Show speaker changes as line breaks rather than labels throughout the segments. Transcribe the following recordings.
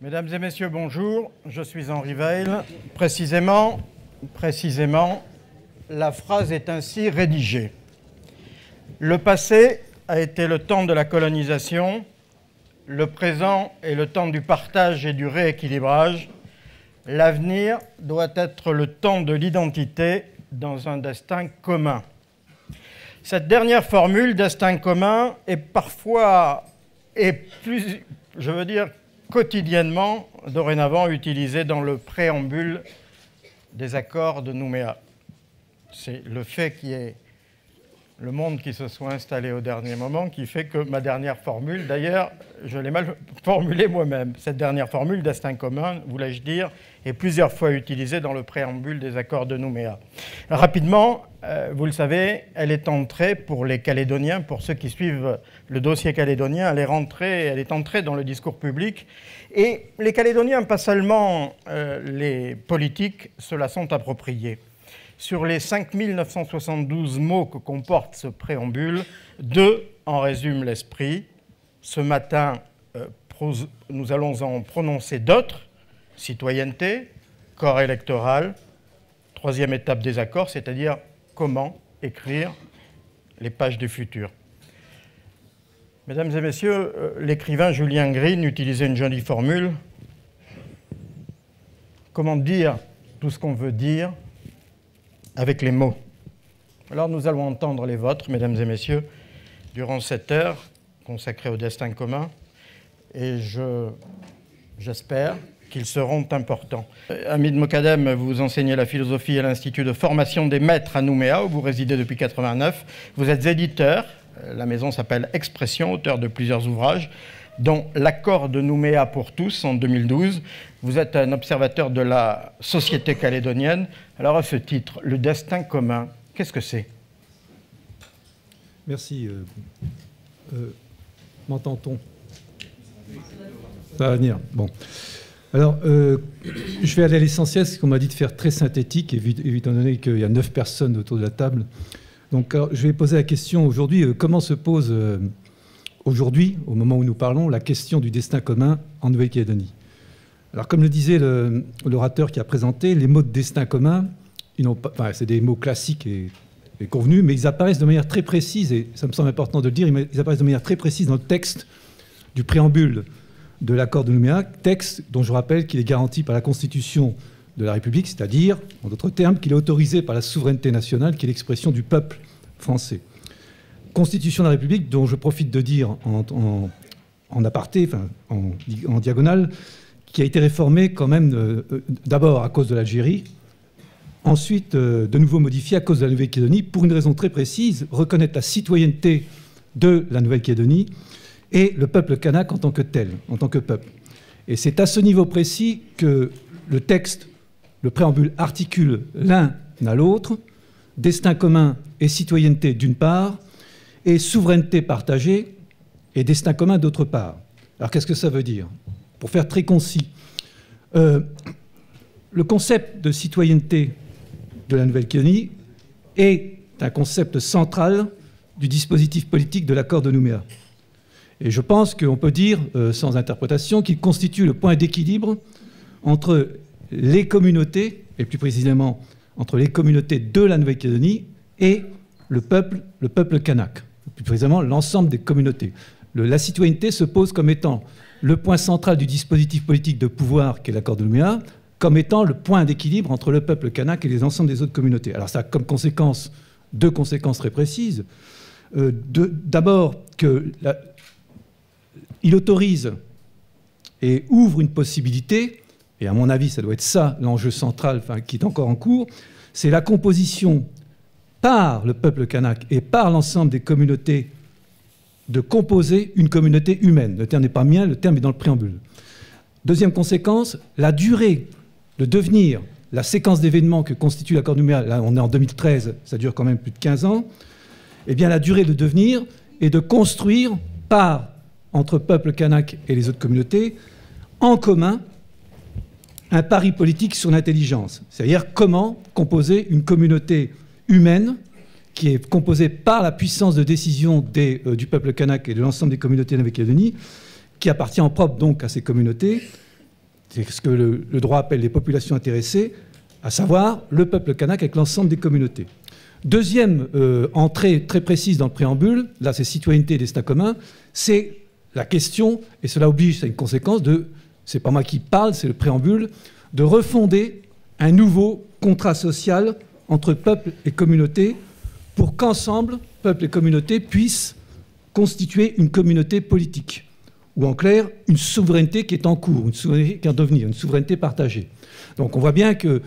Mesdames et messieurs, bonjour. Je suis Henri Weil. Précisément, la phrase est ainsi rédigée. Le passé a été le temps de la colonisation, le présent est le temps du partage et du rééquilibrage, l'avenir doit être le temps de l'identité dans un destin commun. Cette dernière formule, destin commun, est parfois, et plus, je veux dire, quotidiennement, dorénavant, utilisée dans le préambule des accords de Nouméa. C'est le fait qu'il y ait le monde qui se soit installé au dernier moment qui fait que ma dernière formule, d'ailleurs, je l'ai mal formulée moi-même. Cette dernière formule, destin commun, voulais-je dire, est plusieurs fois utilisée dans le préambule des accords de Nouméa. Rapidement, vous le savez, elle est entrée pour les Calédoniens, pour ceux qui suivent le dossier calédonien, elle est entrée dans le discours public. Et les Calédoniens, pas seulement les politiques, se la sont appropriés. Sur les 5972 mots que comporte ce préambule, 2 en résument l'esprit. Ce matin, nous allons en prononcer d'autres. Citoyenneté, corps électoral, troisième étape des accords, c'est-à-dire comment écrire les pages du futur. Mesdames et messieurs, l'écrivain Julien Green utilisait une jolie formule. Comment dire tout ce qu'on veut dire avec les mots. Alors nous allons entendre les vôtres, mesdames et messieurs, durant cette heure consacrée au destin commun, et j'espère qu'ils seront importants. Hamid Mokadem, vous enseignez la philosophie à l'Institut de formation des maîtres à Nouméa, où vous résidez depuis 1989. Vous êtes éditeur, la maison s'appelle Expression, auteur de plusieurs ouvrages, dont L'accord de Nouméa pour tous en 2012. Vous êtes un observateur de la société calédonienne. Alors à ce titre, le destin commun, qu'est-ce que c'est?
Merci. M'entend-on? Ça va venir. Bon. Alors, je vais aller à l'essentiel, ce qu'on m'a dit de faire très synthétique, étant donné qu'il y a 9 personnes autour de la table. Donc, alors, je vais poser la question aujourd'hui, comment se pose aujourd'hui, au moment où nous parlons, la question du destin commun en Nouvelle-Calédonie. Alors, comme le disait l'orateur qui a présenté, les mots de destin commun, c'est des mots classiques et convenus, mais ils apparaissent de manière très précise, et ça me semble important de le dire, ils apparaissent de manière très précise dans le texte du préambule de l'accord de Nouméa, texte dont je rappelle qu'il est garanti par la Constitution de la République, c'est-à-dire, en d'autres termes, qu'il est autorisé par la souveraineté nationale, qui est l'expression du peuple français. Constitution de la République, dont je profite de dire en aparté, en diagonale, qui a été réformée quand même d'abord à cause de l'Algérie, ensuite de nouveau modifiée à cause de la Nouvelle-Calédonie, pour une raison très précise, reconnaître la citoyenneté de la Nouvelle-Calédonie et le peuple kanak en tant que tel, en tant que peuple. Et c'est à ce niveau précis que le texte, le préambule, articule l'un à l'autre, destin commun et citoyenneté d'une part, et souveraineté partagée et destin commun d'autre part. Alors qu'est-ce que ça veut dire? Pour faire très concis, le concept de citoyenneté de la Nouvelle-Calédonie est un concept central du dispositif politique de l'accord de Nouméa. Et je pense qu'on peut dire, sans interprétation, qu'il constitue le point d'équilibre entre les communautés, et plus précisément entre les communautés de la Nouvelle-Calédonie et le peuple kanak, plus précisément l'ensemble des communautés. La citoyenneté se pose comme étant le point central du dispositif politique de pouvoir qu'est l'accord de Nouméa, comme étant le point d'équilibre entre le peuple kanak et les ensembles des autres communautés. Alors ça a comme conséquence 2 conséquences très précises. D'abord qu'il autorise et ouvre une possibilité, et à mon avis ça doit être ça l'enjeu central qui est encore en cours, c'est la composition par le peuple kanak et par l'ensemble des communautés de composer une communauté humaine. Le terme n'est pas mien, le terme est dans le préambule. Deuxième conséquence, la durée, le devenir, la séquence d'événements que constitue l'accord de Nouméa, là on est en 2013, ça dure quand même plus de 15 ans, eh bien la durée de devenir est de construire entre peuple kanak et les autres communautés, en commun, un pari politique sur l'intelligence. C'est-à-dire comment composer une communauté humaine qui est composée par la puissance de décision du peuple kanak et de l'ensemble des communautés de Nouvelle-Calédonie, qui appartient en propre donc à ces communautés, C'est ce que le droit appelle les populations intéressées, à savoir le peuple kanak avec l'ensemble des communautés. Deuxième entrée très précise dans le préambule, là c'est citoyenneté et destin commun, c'est la question, et cela oblige à une conséquence c'est pas moi qui parle, c'est le préambule, de refonder un nouveau contrat social entre peuple et communauté pour qu'ensemble, peuple et communauté, puissent constituer une communauté politique. Ou en clair, une souveraineté qui est en cours, une souveraineté qui est en devenir, une souveraineté partagée. Donc on voit bien que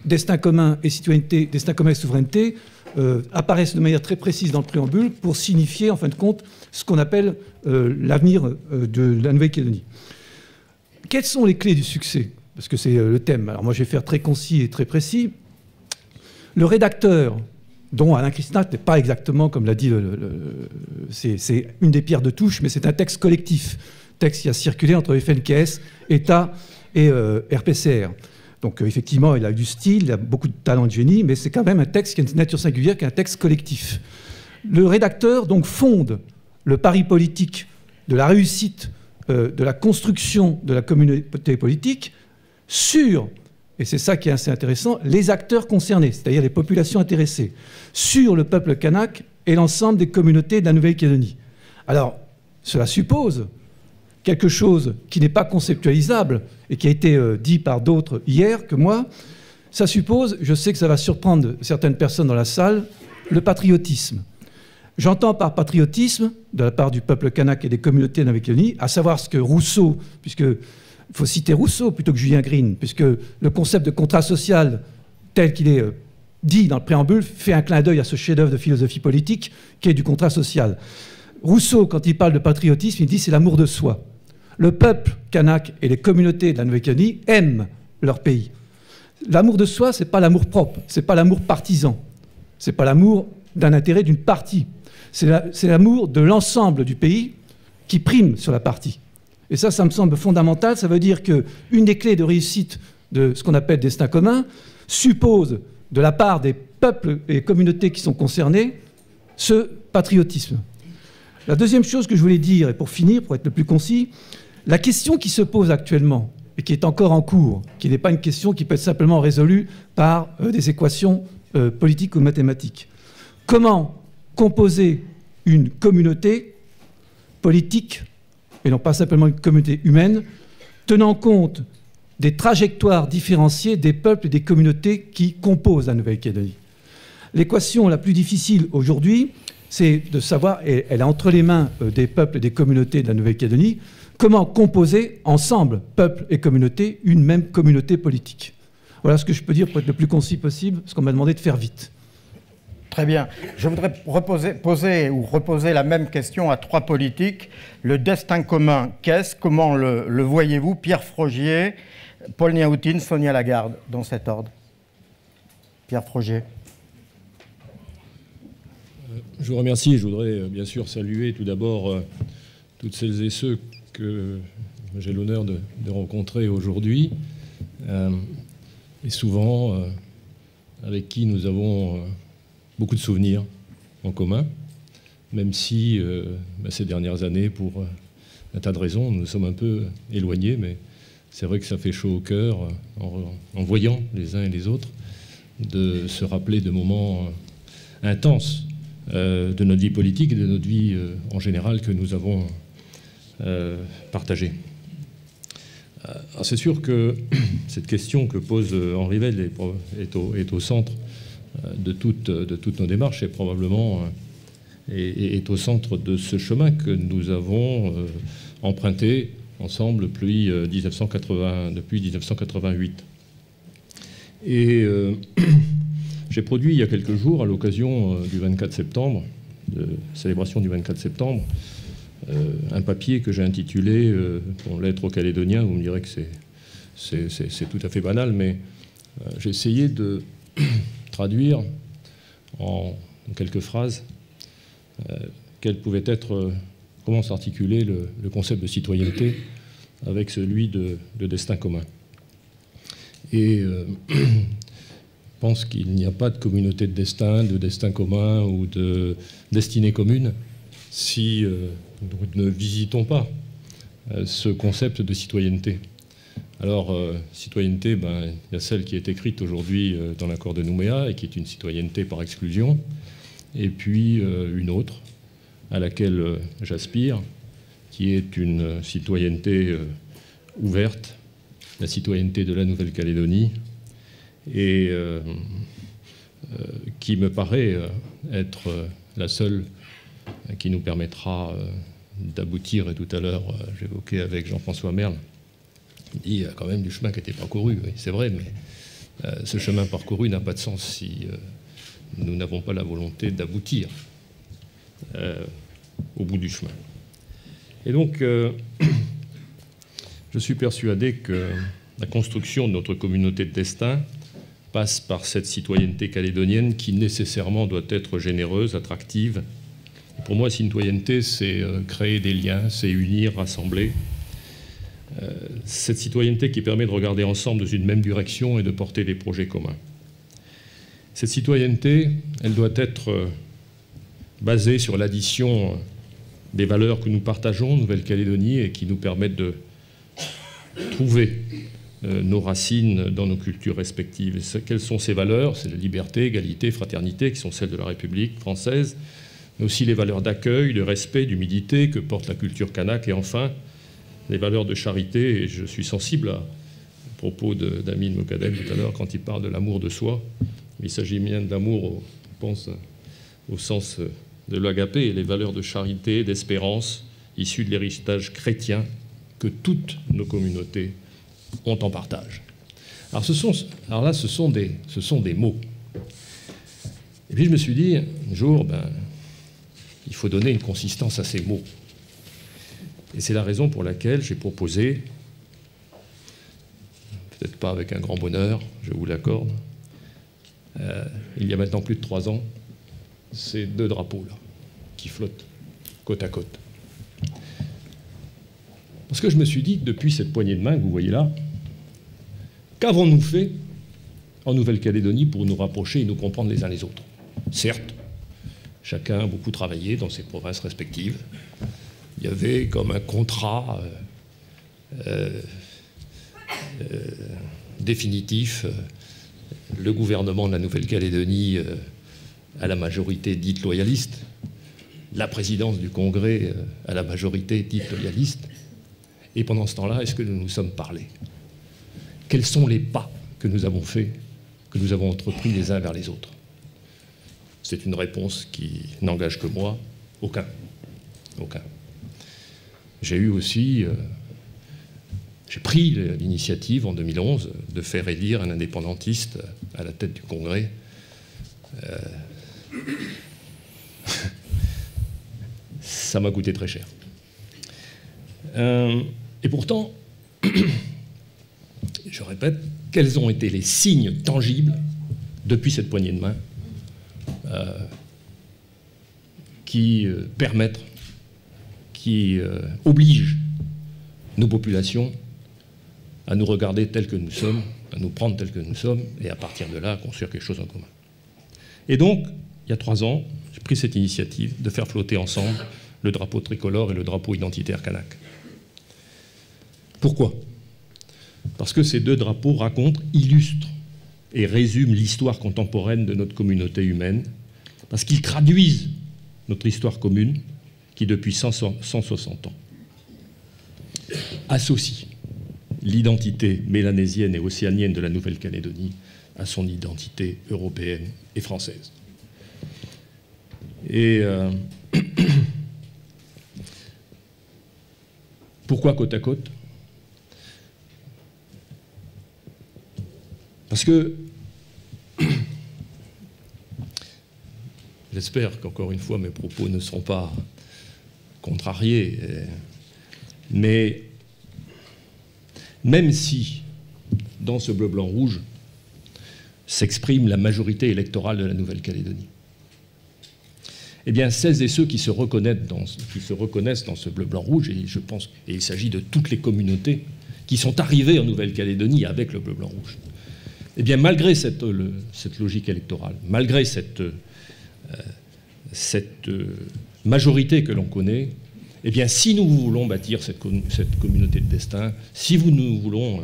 destin commun et citoyenneté, destin commun et souveraineté apparaissent de manière très précise dans le préambule pour signifier, en fin de compte, ce qu'on appelle l'avenir de la Nouvelle-Calédonie. Quelles sont les clés du succès? Parce que c'est le thème. Alors moi, je vais faire très concis et très précis. Le rédacteur, dont Alain Christinat n'est pas exactement, comme l'a dit, c'est une des pierres de touche, mais c'est un texte collectif, texte qui a circulé entre FNKS, État et RPCR. Donc effectivement, il a du style, il a beaucoup de talent de génie, mais c'est quand même un texte qui a une nature singulière, qui est un texte collectif. Le rédacteur donc fonde le pari politique de la réussite de la construction de la communauté politique sur, et c'est ça qui est assez intéressant, les acteurs concernés, c'est-à-dire les populations intéressées, sur le peuple kanak et l'ensemble des communautés de la Nouvelle-Calédonie. Alors, cela suppose quelque chose qui n'est pas conceptualisable et qui a été dit par d'autres hier que moi. Ça suppose, je sais que ça va surprendre certaines personnes dans la salle, le patriotisme. J'entends par patriotisme, de la part du peuple kanak et des communautés de la Nouvelle-Calédonie, à savoir ce que Rousseau, puisqu'il faut citer Rousseau plutôt que Julien Green, puisque le concept de contrat social tel qu'il est dit dans le préambule fait un clin d'œil à ce chef-d'œuvre de philosophie politique qui est du contrat social. Rousseau, quand il parle de patriotisme, il dit c'est l'amour de soi. Le peuple kanak et les communautés de la Nouvelle-Calédonie aiment leur pays. L'amour de soi, ce n'est pas l'amour propre, ce n'est pas l'amour partisan, ce n'est pas l'amour d'un intérêt d'une partie. C'est l'amour de l'ensemble du pays qui prime sur la partie. Et ça me semble fondamental. Ça veut dire qu'une des clés de réussite de ce qu'on appelle destin commun suppose, de la part des peuples et communautés qui sont concernés, ce patriotisme. La deuxième chose que je voulais dire, et pour finir, pour être le plus concis, la question qui se pose actuellement, et qui est encore en cours, qui n'est pas une question qui peut être simplement résolue par des équations politiques ou mathématiques. Comment composer une communauté politique, et non pas simplement une communauté humaine, tenant compte des trajectoires différenciées des peuples et des communautés qui composent la Nouvelle-Calédonie. L'équation la plus difficile aujourd'hui, c'est de savoir, et elle est entre les mains des peuples et des communautés de la Nouvelle-Calédonie, comment composer ensemble, peuples et communautés, une même communauté politique. Voilà ce que je peux dire pour être le plus concis possible, parce qu'on m'a demandé de faire vite.
Très bien. Je voudrais reposer la même question à trois politiques. Le destin commun, qu'est-ce? Comment le voyez-vous? Pierre Frogier, Paul Niaoutine, Sonia Lagarde, dans cet ordre. Pierre Frogier.
Je vous remercie. Je voudrais bien sûr saluer tout d'abord toutes celles et ceux que j'ai l'honneur de rencontrer aujourd'hui, et souvent avec qui nous avons beaucoup de souvenirs en commun, même si ces dernières années, pour un tas de raisons, nous sommes un peu éloignés, mais c'est vrai que ça fait chaud au cœur en voyant les uns et les autres de se rappeler de moments intenses de notre vie politique et de notre vie en général que nous avons partagée. C'est sûr que cette question que pose Henri Vell est au centre de toutes nos démarches et probablement est au centre de ce chemin que nous avons emprunté ensemble depuis 1988. Et j'ai produit il y a quelques jours, à l'occasion du 24 septembre, de célébration du 24 septembre, un papier que j'ai intitulé « Lettre aux Calédoniens ». Vous me direz que c'est tout à fait banal, mais j'ai essayé de traduire en quelques phrases comment s'articulait le concept de citoyenneté avec celui de destin commun. Et je pense qu'il n'y a pas de communauté de destin commun ou de destinée commune si nous ne visitons pas ce concept de citoyenneté. Alors, citoyenneté, il y a celle qui est écrite aujourd'hui dans l'accord de Nouméa et qui est une citoyenneté par exclusion, et puis une autre à laquelle j'aspire, qui est une citoyenneté ouverte, la citoyenneté de la Nouvelle-Calédonie, et qui me paraît être la seule qui nous permettra d'aboutir. Et tout à l'heure, j'évoquais avec Jean-François Merle, il y a quand même du chemin qui n'était pas parcouru, oui, c'est vrai, mais ce chemin parcouru n'a pas de sens si nous n'avons pas la volonté d'aboutir au bout du chemin. Et donc, je suis persuadé que la construction de notre communauté de destin passe par cette citoyenneté calédonienne qui nécessairement doit être généreuse, attractive. Pour moi, citoyenneté, c'est créer des liens, c'est unir, rassembler. Cette citoyenneté qui permet de regarder ensemble dans une même direction et de porter des projets communs. Cette citoyenneté, elle doit être basée sur l'addition des valeurs que nous partageons en Nouvelle-Calédonie et qui nous permettent de trouver nos racines dans nos cultures respectives. Et quelles sont ces valeurs? C'est la liberté, égalité, fraternité, qui sont celles de la République française, mais aussi les valeurs d'accueil, de respect, d'humilité que porte la culture kanak, et enfin les valeurs de charité. Et je suis sensible à propos d'Amin Mokadem tout à l'heure quand il parle de l'amour de soi. Il s'agit bien de l'amour, je pense, au sens de l'agapé, et les valeurs de charité, d'espérance, issues de l'héritage chrétien que toutes nos communautés ont en partage. Alors là, ce sont des mots. Et puis je me suis dit, un jour, il faut donner une consistance à ces mots. Et c'est la raison pour laquelle j'ai proposé, peut-être pas avec un grand bonheur, je vous l'accorde, il y a maintenant plus de 3 ans, ces 2 drapeaux-là, qui flottent côte à côte. Parce que je me suis dit que depuis cette poignée de main que vous voyez là, qu'avons-nous fait en Nouvelle-Calédonie pour nous rapprocher et nous comprendre les uns les autres? Certes, chacun a beaucoup travaillé dans ses provinces respectives. Il y avait comme un contrat définitif. Le gouvernement de la Nouvelle-Calédonie à la majorité dite loyaliste, la présidence du Congrès à la majorité dite loyaliste. Et pendant ce temps-là, est-ce que nous nous sommes parlé? Quels sont les pas que nous avons faits, que nous avons entrepris les uns vers les autres? C'est une réponse qui n'engage que moi. Aucun. Aucun. J'ai eu aussi... j'ai pris l'initiative en 2011 de faire élire un indépendantiste à la tête du Congrès. Ça m'a coûté très cher. Et pourtant, je répète, quels ont été les signes tangibles depuis cette poignée de main qui permettent, qui obligent nos populations à nous regarder tels que nous sommes, à nous prendre tels que nous sommes, et à partir de là, à construire quelque chose en commun. Et donc, il y a 3 ans, j'ai pris cette initiative de faire flotter ensemble le drapeau tricolore et le drapeau identitaire kanak. Pourquoi? Parce que ces 2 drapeaux racontent, illustrent et résument l'histoire contemporaine de notre communauté humaine, parce qu'ils traduisent notre histoire commune qui, depuis 160 ans, associe l'identité mélanésienne et océanienne de la Nouvelle-Calédonie à son identité européenne et française. Et pourquoi côte à côte? Parce que j'espère qu'encore une fois mes propos ne seront pas contrariés, mais même si dans ce bleu, blanc, rouge s'exprime la majorité électorale de la Nouvelle-Calédonie, eh bien celles et ceux qui se reconnaissent dans ce bleu, blanc, rouge, et je pense qu'il s'agit de toutes les communautés qui sont arrivées en Nouvelle-Calédonie avec le bleu, blanc, rouge, eh bien malgré cette logique électorale, malgré cette majorité que l'on connaît, eh bien si nous voulons bâtir cette communauté de destin, si nous voulons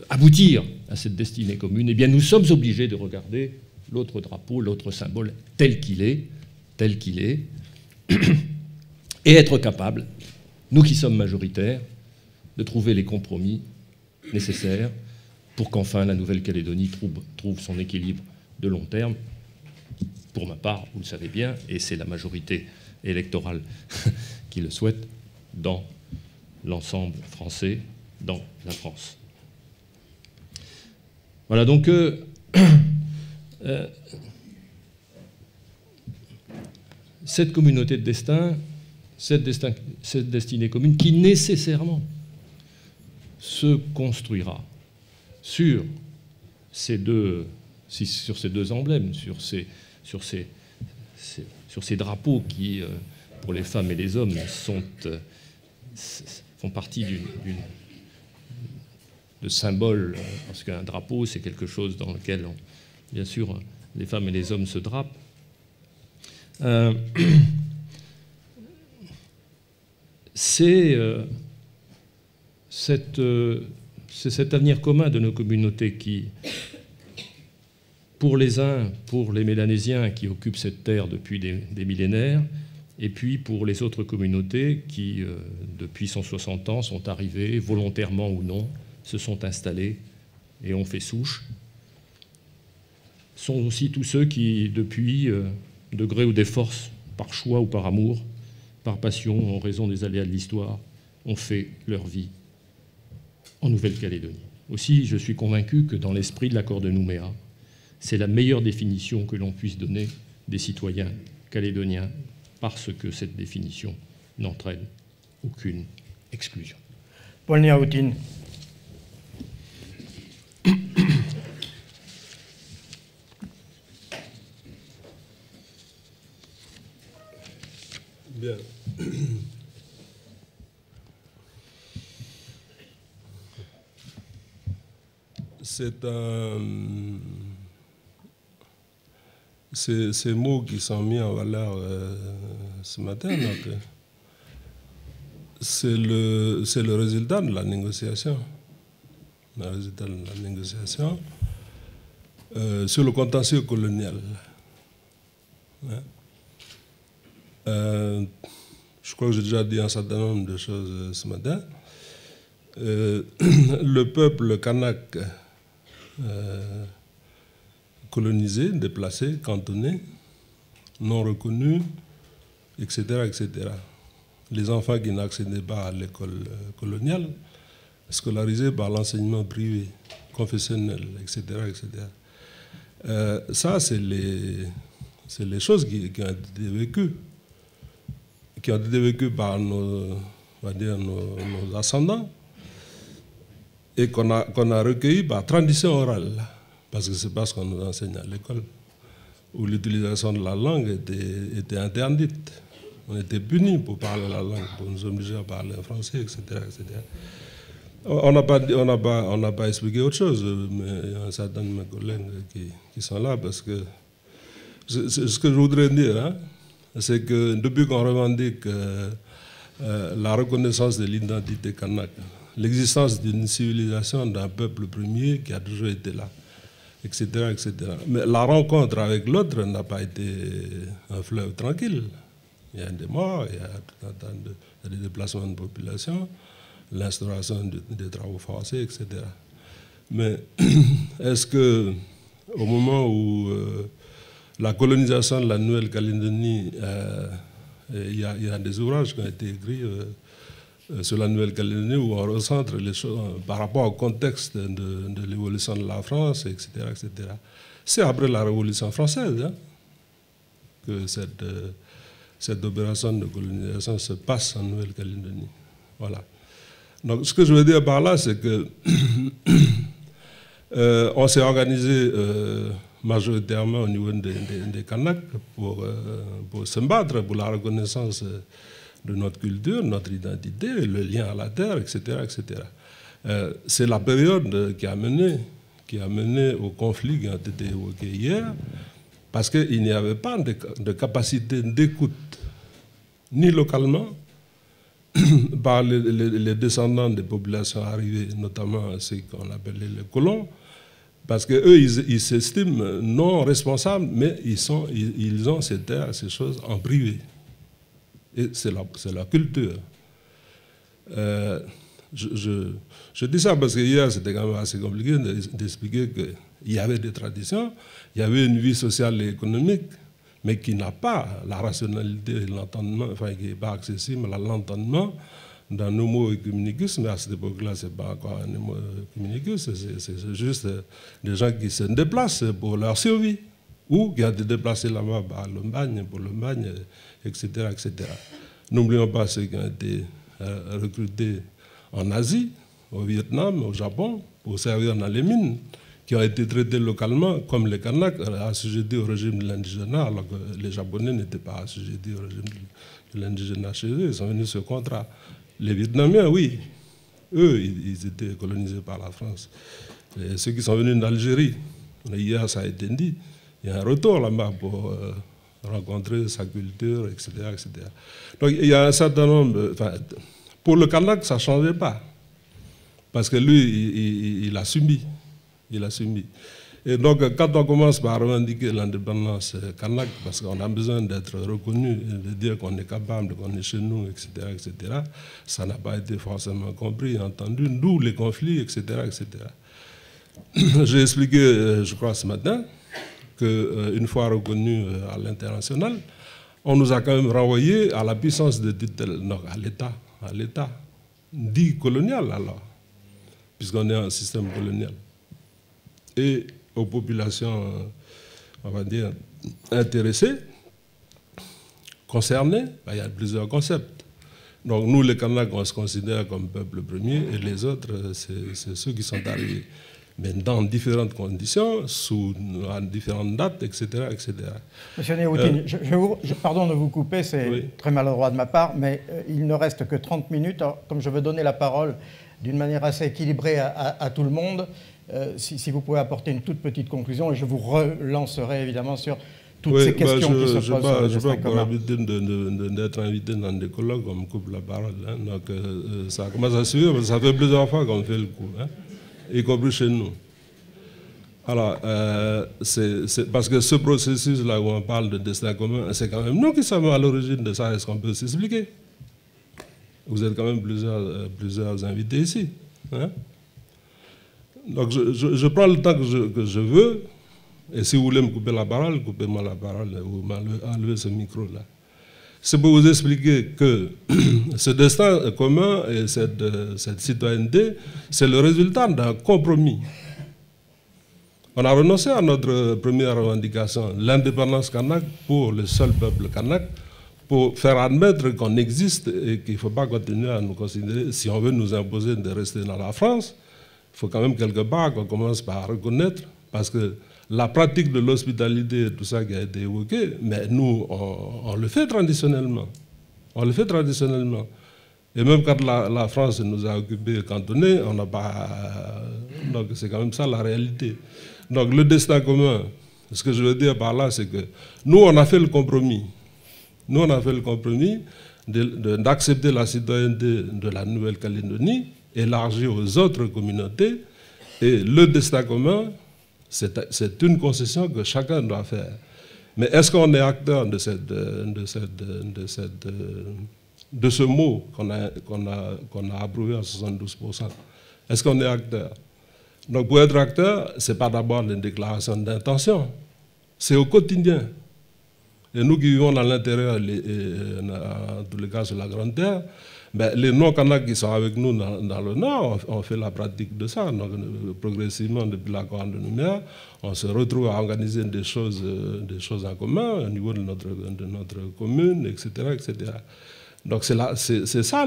aboutir à cette destinée commune, eh bien nous sommes obligés de regarder l'autre drapeau, l'autre symbole tel qu'il est, et être capables, nous qui sommes majoritaires, de trouver les compromis nécessaires pour qu'enfin la Nouvelle-Calédonie trouve son équilibre de long terme. Pour ma part, vous le savez bien, et c'est la majorité électorale qui le souhaite, dans l'ensemble français, dans la France. Voilà, donc cette communauté de destin, cette destinée commune qui nécessairement se construira sur ces deux emblèmes, sur ces drapeaux qui, pour les femmes et les hommes, font partie de symboles, parce qu'un drapeau, c'est quelque chose dans lequel, bien sûr, les femmes et les hommes se drapent. C'est cet avenir commun de nos communautés qui, pour les uns, pour les Mélanésiens qui occupent cette terre depuis des millénaires, et puis pour les autres communautés qui, depuis 160 ans, sont arrivées, volontairement ou non, se sont installés et ont fait souche, sont aussi tous ceux qui, depuis, de gré ou des forces, par choix ou par amour, par passion, en raison des aléas de l'histoire, ont fait leur vie en Nouvelle-Calédonie. Aussi, je suis convaincu que dans l'esprit de l'accord de Nouméa, c'est la meilleure définition que l'on puisse donner des citoyens calédoniens, parce que cette définition n'entraîne aucune exclusion.
Paul Niaoutine.
Bien. Ces mots qui sont mis en valeur ce matin, c'est le résultat de la négociation. Le résultat de la négociation sur le contentieux colonial. Hein? Je crois que j'ai déjà dit un certain nombre de choses ce matin. Le peuple kanak colonisé, déplacé, cantonné, non reconnu, etc., etc. Les enfants qui n'accédaient pas à l'école coloniale, scolarisés par l'enseignement privé, confessionnel, etc., etc. Ça, c'est les choses qui ont été vécues. Qui ont été vécues par nos ascendants et qu'on a recueillis par tradition orale, parce que c'est pas ce qu'on nous enseigne à l'école, où l'utilisation de la langue était interdite. On était punis pour parler la langue, pour nous obliger à parler français, etc., etc. On n'a pas expliqué autre chose, mais il y a un certain nombre de mes collègues qui sont là, parce que ce que je voudrais dire, hein, c'est que depuis qu'on revendique la reconnaissance de l'identité kanak, l'existence d'une civilisation, d'un peuple premier qui a toujours été là, etc., etc. Mais la rencontre avec l'autre n'a pas été un fleuve tranquille. Il y a des morts, il y a tout un tas de déplacements de population, l'instauration des travaux forcés, etc. Mais est-ce que, au moment où la colonisation de la Nouvelle-Calédonie, il y a des ouvrages qui ont été écrits sur la Nouvelle-Calédonie où on recentre les choses par rapport au contexte de l'évolution de la France, etc., etc. C'est après la Révolution française, hein, que cette opération de colonisation se passe en Nouvelle-Calédonie. Voilà. Donc, ce que je veux dire par là, c'est que on s'est organisé majoritairement au niveau des Kanaks pour se battre pour la reconnaissance de notre culture, notre identité, le lien à la terre, etc., etc. C'est la période qui a mené au conflit qui a été évoqué hier, parce qu'il n'y avait pas de capacité d'écoute, ni localement, par les descendants des populations arrivées, notamment ceux qu'on appelait les colons, parce qu'eux, ils s'estiment non responsables, mais ils ont ces terres, ces choses en privé. Et c'est la culture. Je dis ça parce que hier, c'était quand même assez compliqué d'expliquer qu'il y avait des traditions, il y avait une vie sociale et économique, mais qui n'a pas la rationalité et l'entendement, enfin qui n'est pas accessible à l'entendement d'un homo ecumenicus, mais à cette époque-là, ce n'est pas encore un homo ecumenicus, c'est juste des gens qui se déplacent pour leur survie, ou qui ont été déplacés là-bas par l'Allemagne, pour l'Allemagne, etc., etc. N'oublions pas ceux qui ont été recrutés en Asie, au Vietnam, au Japon, pour servir dans les mines, qui ont été traités localement comme les Kanaks, assujettis au régime de l'indigénat, alors que les Japonais n'étaient pas assujettis au régime de l'indigénat chez eux, ils sont venus sur contrat. Les Vietnamiens, oui, eux, ils étaient colonisés par la France. Et ceux qui sont venus d'Algérie, hier ça a été dit, il y a un retour là-bas pour rencontrer sa culture, etc., etc. Donc il y a un certain nombre... Pour le Kanak, ça ne changeait pas, parce que lui, il a subi. Il a subi. Et donc, quand on commence par revendiquer l'indépendance kanak, parce qu'on a besoin d'être reconnu, de dire qu'on est capable, qu'on est chez nous, etc., etc., ça n'a pas été forcément compris, entendu, d'où les conflits, etc., etc. J'ai expliqué, je crois, ce matin, qu'une fois reconnu à l'international, on nous a quand même renvoyé à la puissance de tutelle, donc à l'État, dit colonial alors, puisqu'on est un système colonial. Et aux populations, on va dire, intéressées, concernées, il y a plusieurs concepts. Donc nous, les Kanaks, on se considère comme peuple premier, et les autres, c'est ceux qui sont arrivés. Mais dans différentes conditions, à différentes dates, etc., etc.
Monsieur Néoutine, pardon de vous couper, c'est oui. Très maladroit de ma part, mais il ne reste que 30 minutes. Alors, comme je veux donner la parole d'une manière assez équilibrée à tout le monde, si vous pouvez apporter une toute petite conclusion, et je vous relancerai évidemment sur toutes ces questions qui se posent sur le destin commun. Je n'ai pas l'habitude d'être invité dans des colloques, on me coupe la parole. Hein, donc ça commence à suivre, ça fait plusieurs fois qu'on fait le coup, hein, y compris chez nous. Alors, c'est parce que ce processus-là où on parle de destin commun, c'est quand même nous qui sommes à l'origine de ça. Est-ce qu'on peut s'expliquer? Vous êtes quand même plusieurs invités ici. Hein? Donc, je prends le temps que je veux, et si vous voulez me couper la parole, coupez-moi la parole, ou enlevez ce micro-là. C'est pour vous expliquer que ce destin commun et cette citoyenneté, c'est le résultat d'un compromis. On a renoncé à notre première revendication, l'indépendance kanak pour le seul peuple kanak, pour faire admettre qu'on existe et qu'il ne faut pas continuer à nous considérer, si on veut nous imposer de rester dans la France, il faut quand même quelque part qu'on commence par reconnaître, parce que la pratique de l'hospitalité, tout ça qui a été évoqué, mais nous, on le fait traditionnellement. On le fait traditionnellement. Et même quand la France nous a occupés, cantonnés, on n'a pas... Donc c'est quand même ça la réalité. Donc le destin commun, ce que je veux dire par là, c'est que nous, on a fait le compromis. Nous, on a fait le compromis d'accepter la citoyenneté de la Nouvelle-Calédonie, élargie aux autres communautés, et le destin commun, c'est une concession que chacun doit faire. Mais est-ce qu'on est acteur de ce mot qu'on a approuvé à 72%? Est-ce qu'on est acteur? Donc pour être acteur, ce n'est pas d'abord une déclaration d'intention, c'est au quotidien. Et nous qui vivons dans l'intérieur, en tous les cas sur la Grande Terre, ben, les non-Kanaks qui sont avec nous dans le Nord, on fait la pratique de ça. Donc, progressivement, depuis l'accord de Nouméa, on se retrouve à organiser des choses en commun au niveau de notre commune, etc., etc. Donc c'est ça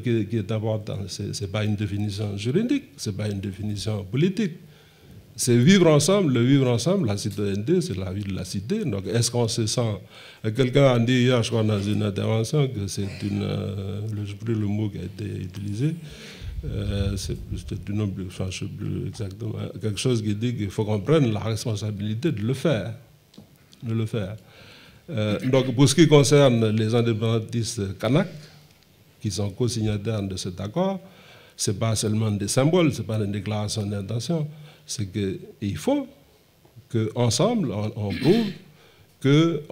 qui est important. Ce n'est pas une définition juridique, ce n'est pas une définition politique. C'est vivre ensemble, le vivre ensemble, la citoyenneté, c'est la vie de la cité. Donc est-ce qu'on se sent... Quelqu'un a dit hier, je crois, dans une intervention, que c'est une... je sais plus le mot qui a été utilisé. C'est une... Enfin, je ne sais plus exactement. Quelque chose qui dit qu'il faut qu'on prenne la responsabilité de le faire. De le faire. Donc pour ce qui concerne les indépendantistes kanaks,
qui sont co-signataires de cet accord, ce n'est pas seulement des symboles, ce n'est pas une déclaration d'intention, c'est qu'il faut qu'ensemble, on prouve que,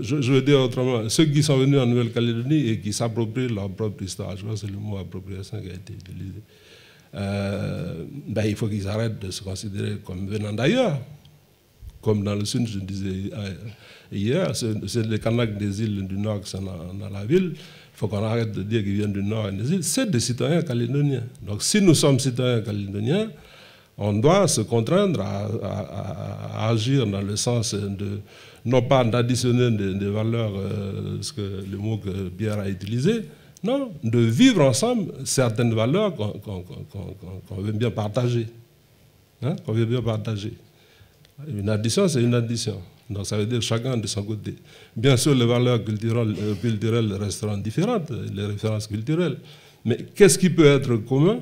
je veux dire autrement, ceux qui sont venus en Nouvelle-Calédonie et qui s'approprient leur propre histoire, je crois que c'est le mot appropriation qui a été utilisé, il faut qu'ils arrêtent de se considérer comme venant d'ailleurs. Comme dans le sud, je disais hier, c'est les Kanaks des îles du Nord qui sont dans la ville. Il faut qu'on arrête de dire qu'ils viennent du Nord et des îles. C'est des citoyens calédoniens. Donc si nous sommes citoyens calédoniens, on doit se contraindre à agir dans le sens de, non pas d'additionner des valeurs, le mot que Pierre a utilisé, non, de vivre ensemble certaines valeurs qu'on veut bien partager. Hein, qu'on veut bien partager. Une addition, c'est une addition. Donc ça veut dire chacun de son côté. Bien sûr, les valeurs culturelles resteront différentes, les références culturelles. Mais qu'est-ce qui peut être commun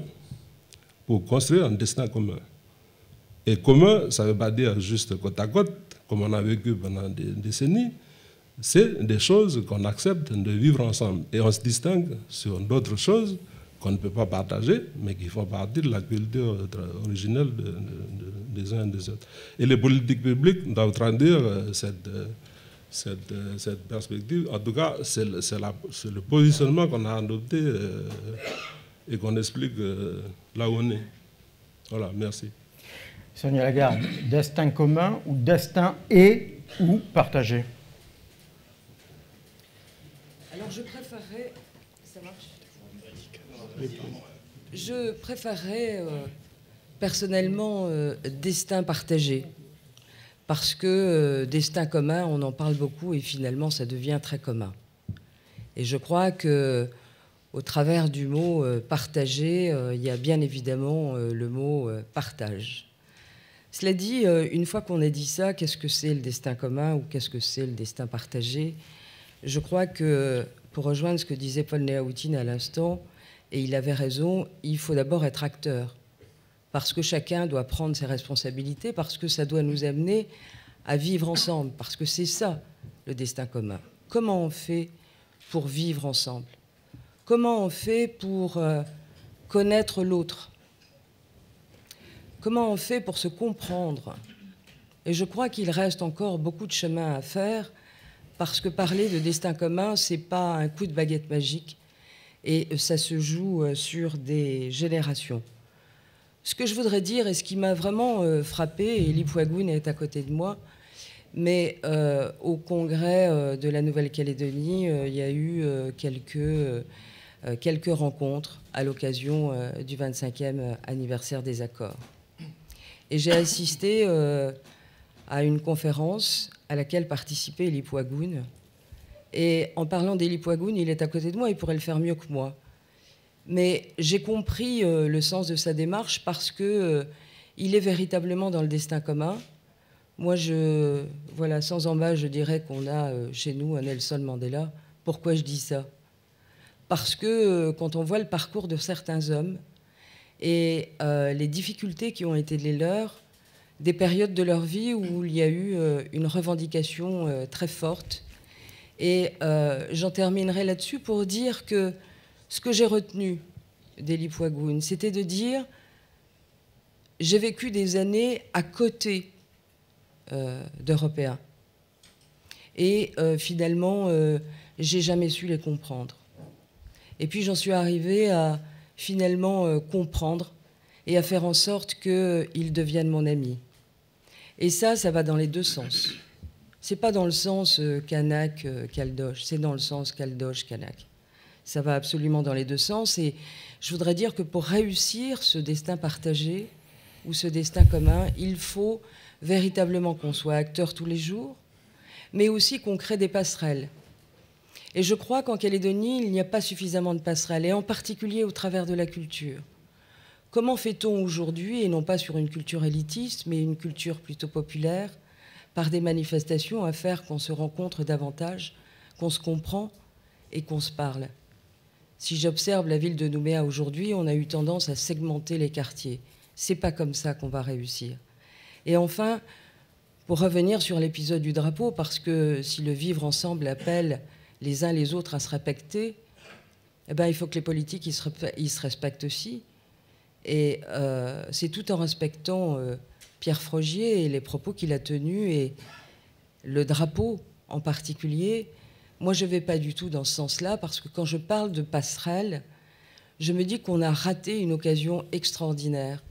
pour construire un destin commun? Et commun, ça ne veut pas dire juste côte à côte, comme on a vécu pendant des décennies. C'est des choses qu'on accepte de vivre ensemble. Et on se distingue sur d'autres choses qu'on ne peut pas partager, mais qui font partie de la culture originelle des uns et des autres. Et les politiques publiques doivent traduire cette perspective. En tout cas, c'est le positionnement qu'on a adopté et qu'on explique là où on est. Voilà, merci.
Sonia Lagarde, destin commun ou destin et ou partagé?
Alors je préférerais... Ça marche? Je préférerais personnellement destin partagé, parce que destin commun, on en parle beaucoup et finalement ça devient très commun. Et je crois que au travers du mot partagé, il y a bien évidemment le mot partage. Cela dit, une fois qu'on a dit ça, qu'est-ce que c'est le destin commun ou qu'est-ce que c'est le destin partagé? Je crois que, pour rejoindre ce que disait Paul Néaoutine à l'instant, et il avait raison, il faut d'abord être acteur, parce que chacun doit prendre ses responsabilités, parce que ça doit nous amener à vivre ensemble, parce que c'est ça, le destin commun. Comment on fait pour vivre ensemble? Comment on fait pour connaître l'autre? Comment on fait pour se comprendre? Et je crois qu'il reste encore beaucoup de chemin à faire, parce que parler de destin commun, ce n'est pas un coup de baguette magique, et ça se joue sur des générations. Ce que je voudrais dire, et ce qui m'a vraiment frappé, et Lipouagoun est à côté de moi, mais au congrès de la Nouvelle-Calédonie, il y a eu quelques rencontres à l'occasion du 25e anniversaire des accords. Et j'ai assisté à une conférence à laquelle participait Lipouagoun. Et en parlant des Lipouagoun, il est à côté de moi, il pourrait le faire mieux que moi. Mais j'ai compris le sens de sa démarche parce qu'il est véritablement dans le destin commun. Moi, voilà, sans embâche, je dirais qu'on a chez nous un Nelson Mandela. Pourquoi je dis ça? Parce que quand on voit le parcours de certains hommes et les difficultés qui ont été les leurs, des périodes de leur vie où il y a eu une revendication très forte. Et j'en terminerai là-dessus pour dire que ce que j'ai retenu des Lipouagoun, c'était de dire j'ai vécu des années à côté d'Européens. Et finalement, j'ai jamais su les comprendre. Et puis j'en suis arrivée à finalement comprendre et à faire en sorte qu'ils deviennent mon ami. Et ça va dans les deux sens. C'est pas dans le sens Kanak, Caldoche, c'est dans le sens Caldoche, Kanak. Ça va absolument dans les deux sens. Et je voudrais dire que pour réussir ce destin partagé ou ce destin commun, il faut véritablement qu'on soit acteur tous les jours, mais aussi qu'on crée des passerelles. Et je crois qu'en Calédonie, il n'y a pas suffisamment de passerelles, et en particulier au travers de la culture. Comment fait-on aujourd'hui, et non pas sur une culture élitiste, mais une culture plutôt populaire, par des manifestations, à faire qu'on se rencontre davantage, qu'on se comprend et qu'on se parle? Si j'observe la ville de Nouméa aujourd'hui, on a eu tendance à segmenter les quartiers. C'est pas comme ça qu'on va réussir. Et enfin, pour revenir sur l'épisode du drapeau, parce que si le vivre ensemble appelle les uns les autres à se respecter, eh ben, il faut que les politiques ils se respectent aussi. Et c'est tout en respectant Pierre Frogier et les propos qu'il a tenus et le drapeau en particulier. Moi, je ne vais pas du tout dans ce sens-là parce que quand je parle de passerelle, je me dis qu'on a raté une occasion extraordinaire.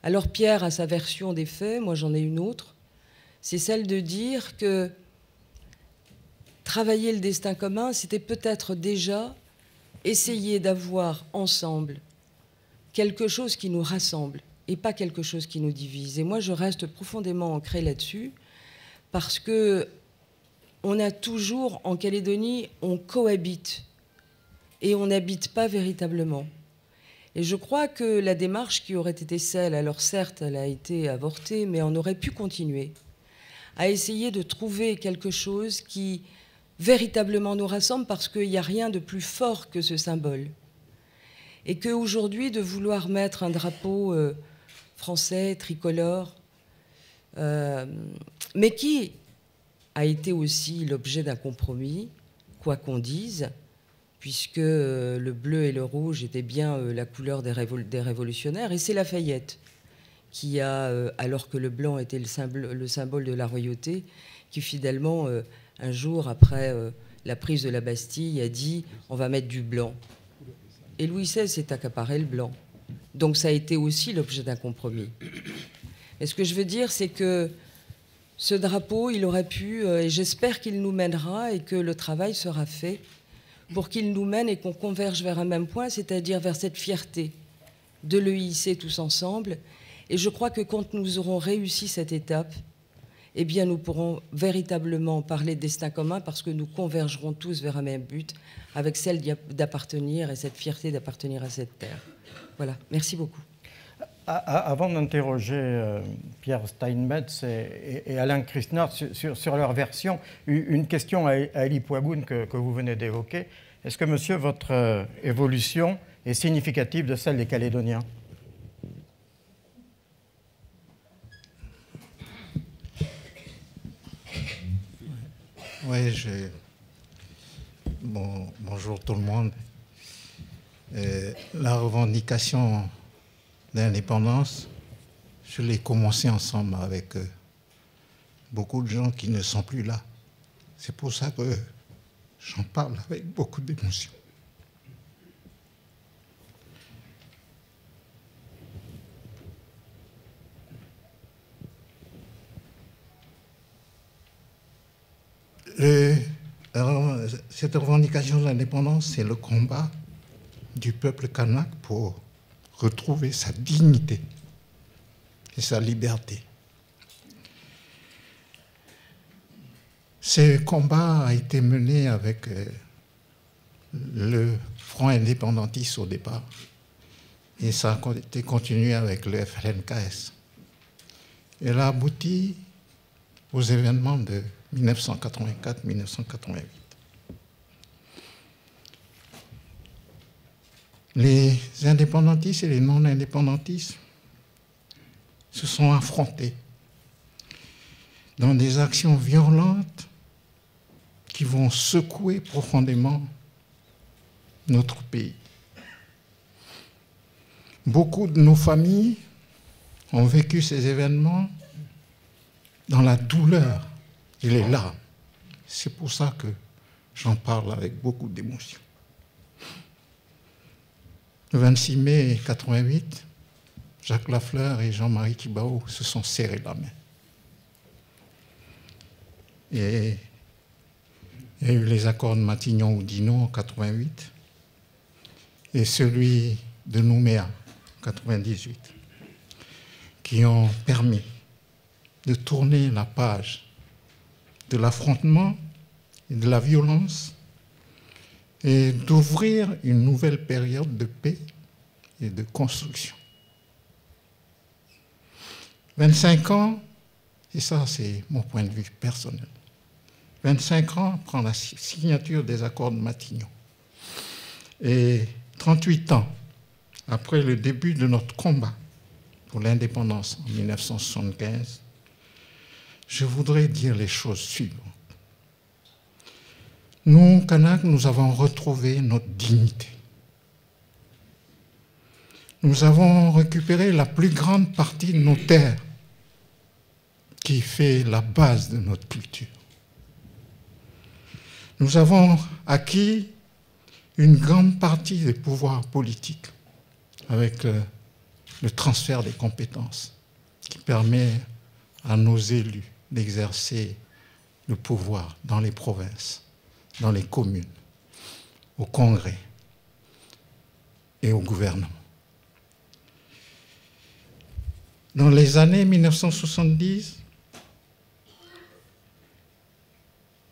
Alors Pierre a sa version des faits, moi j'en ai une autre. C'est celle de dire que travailler le destin commun, c'était peut-être déjà essayer d'avoir ensemble quelque chose qui nous rassemble et pas quelque chose qui nous divise. Et moi, je reste profondément ancrée là-dessus parce que on a toujours, en Calédonie, on cohabite et on n'habite pas véritablement. Et je crois que la démarche qui aurait été celle, alors certes, elle a été avortée, mais on aurait pu continuer à essayer de trouver quelque chose qui véritablement nous rassemble parce qu'il n'y a rien de plus fort que ce symbole. Et qu'aujourd'hui, de vouloir mettre un drapeau français, tricolore, mais qui a été aussi l'objet d'un compromis, quoi qu'on dise, puisque le bleu et le rouge étaient bien la couleur des révolutionnaires, et c'est Lafayette qui a, alors que le blanc était le symbole de la royauté, qui fidèlement, un jour après la prise de la Bastille, a dit « on va mettre du blanc ». Et Louis XVI s'est accaparé le blanc. Donc ça a été aussi l'objet d'un compromis. Et ce que je veux dire, c'est que ce drapeau, il aurait pu, et j'espère qu'il nous mènera et que le travail sera fait pour qu'il nous mène et qu'on converge vers un même point, c'est-à-dire vers cette fierté de le hisser tous ensemble. Et je crois que quand nous aurons réussi cette étape, eh bien nous pourrons véritablement parler de destin commun parce que nous convergerons tous vers un même but, avec celle d'appartenir et cette fierté d'appartenir à cette terre. Voilà, merci beaucoup.
Avant d'interroger Pierre Steinmetz et Alain Christnard sur leur version, une question à Elie Poiboun que vous venez d'évoquer. Est-ce que, monsieur, votre évolution est significative de celle des Calédoniens ?
Oui, bonjour tout le monde. La revendication d'indépendance, je l'ai commencé ensemble avec beaucoup de gens qui ne sont plus là. C'est pour ça que j'en parle avec beaucoup d'émotion. Cette revendication d'indépendance, c'est le combat du peuple kanak pour retrouver sa dignité et sa liberté. Ce combat a été mené avec le Front indépendantiste au départ et ça a été continué avec le FLNKS. Elle a abouti aux événements de 1984-1988. Les indépendantistes et les non-indépendantistes se sont affrontés dans des actions violentes qui vont secouer profondément notre pays. Beaucoup de nos familles ont vécu ces événements dans la douleur et les larmes. C'est pour ça que j'en parle avec beaucoup d'émotion. Le 26 mai 1988, Jacques Lafleur et Jean-Marie Thibao se sont serrés la main. Et il y a eu les accords de Matignon-Oudinot en 1988 et celui de Nouméa en 1998 qui ont permis de tourner la page de l'affrontement et de la violence et d'ouvrir une nouvelle période de paix et de construction. 25 ans, et ça c'est mon point de vue personnel, 25 ans après la signature des accords de Matignon et 38 ans après le début de notre combat pour l'indépendance en 1975, je voudrais dire les choses suivantes. Nous, Kanaks, nous avons retrouvé notre dignité. nous avons récupéré la plus grande partie de nos terres qui fait la base de notre culture. Nous avons acquis une grande partie des pouvoirs politiques avec le transfert des compétences qui permet à nos élus d'exercer le pouvoir dans les provinces, dans les communes, au Congrès et au gouvernement. Dans les années 1970,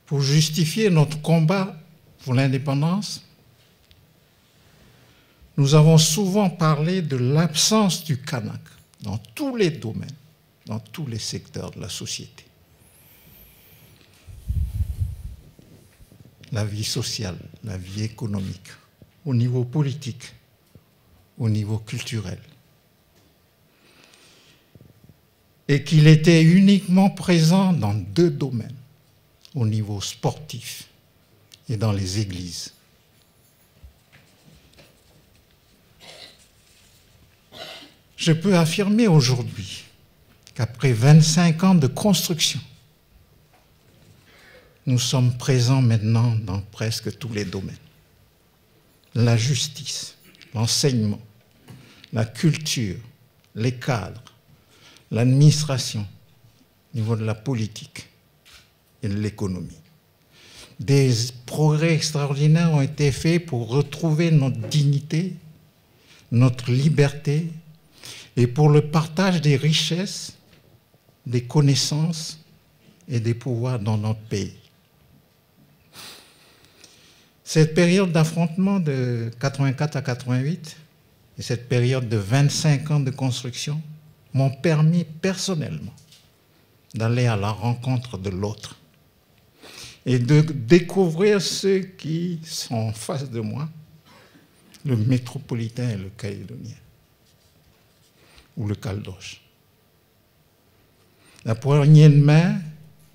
pour justifier notre combat pour l'indépendance, nous avons souvent parlé de l'absence du Kanak dans tous les domaines, dans tous les secteurs de la société. La vie sociale, la vie économique, au niveau politique, au niveau culturel. Et qu'il était uniquement présent dans deux domaines, au niveau sportif et dans les églises. Je peux affirmer aujourd'hui qu'après 25 ans de construction, nous sommes présents maintenant dans presque tous les domaines. La justice, l'enseignement, la culture, les cadres, l'administration, au niveau de la politique et de l'économie. Des progrès extraordinaires ont été faits pour retrouver notre dignité, notre liberté et pour le partage des richesses, des connaissances et des pouvoirs dans notre pays. Cette période d'affrontement de 84 à 88 et cette période de 25 ans de construction m'ont permis personnellement d'aller à la rencontre de l'autre et de découvrir ceux qui sont en face de moi, le métropolitain et le calédonien, ou le caldoche. La poignée de main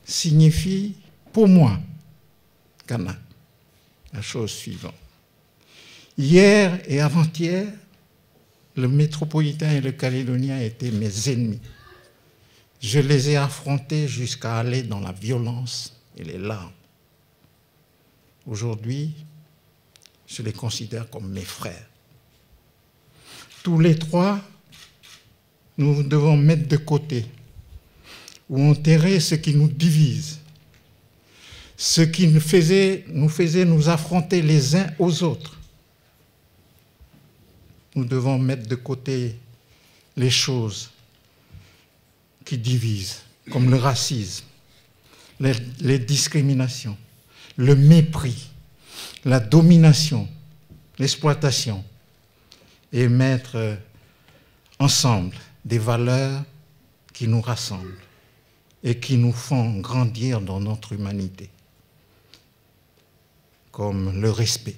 signifie, pour moi, Kanak, la chose suivante. Hier et avant-hier, le métropolitain et le calédonien étaient mes ennemis. Je les ai affrontés jusqu'à aller dans la violence et les larmes. Aujourd'hui, je les considère comme mes frères. Tous les trois, nous devons mettre de côté ou enterrer ce qui nous divise, ce qui nous faisait nous affronter les uns aux autres. Nous devons mettre de côté les choses qui divisent, comme le racisme, les discriminations, le mépris, la domination, l'exploitation, et mettre ensemble des valeurs qui nous rassemblent et qui nous font grandir dans notre humanité, comme le respect,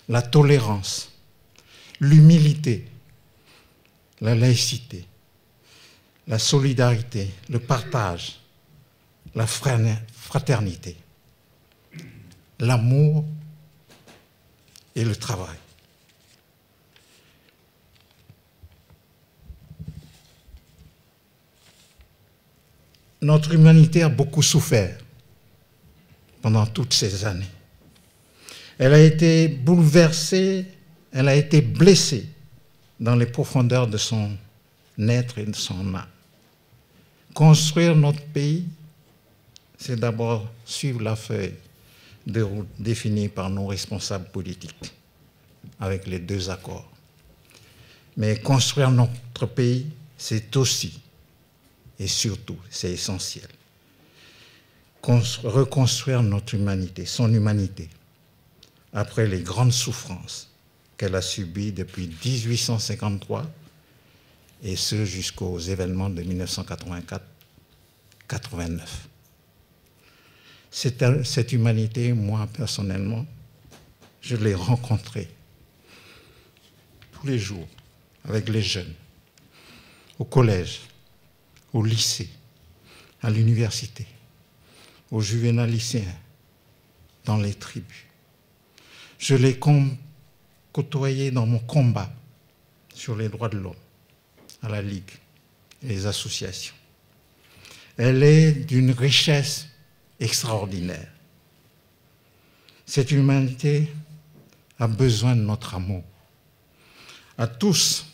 la tolérance, l'humilité, la laïcité, la solidarité, le partage, la fraternité, l'amour et le travail. Notre humanité a beaucoup souffert pendant toutes ces années. Elle a été bouleversée, elle a été blessée dans les profondeurs de son être et de son âme. Construire notre pays, c'est d'abord suivre la feuille de route définie par nos responsables politiques, avec les 2 accords. Mais construire notre pays, c'est aussi, et surtout, c'est essentiel, reconstruire notre humanité, son humanité, après les grandes souffrances qu'elle a subies depuis 1853, et ce jusqu'aux événements de 1984-89. Cette humanité, moi, personnellement, je l'ai rencontrée tous les jours avec les jeunes, au collège, au lycée, à l'université, aux juvénales lycéens, dans les tribus. Je l'ai côtoyé dans mon combat sur les droits de l'homme, à la Ligue et les associations. Elle est d'une richesse extraordinaire. Cette humanité a besoin de notre amour, à tous,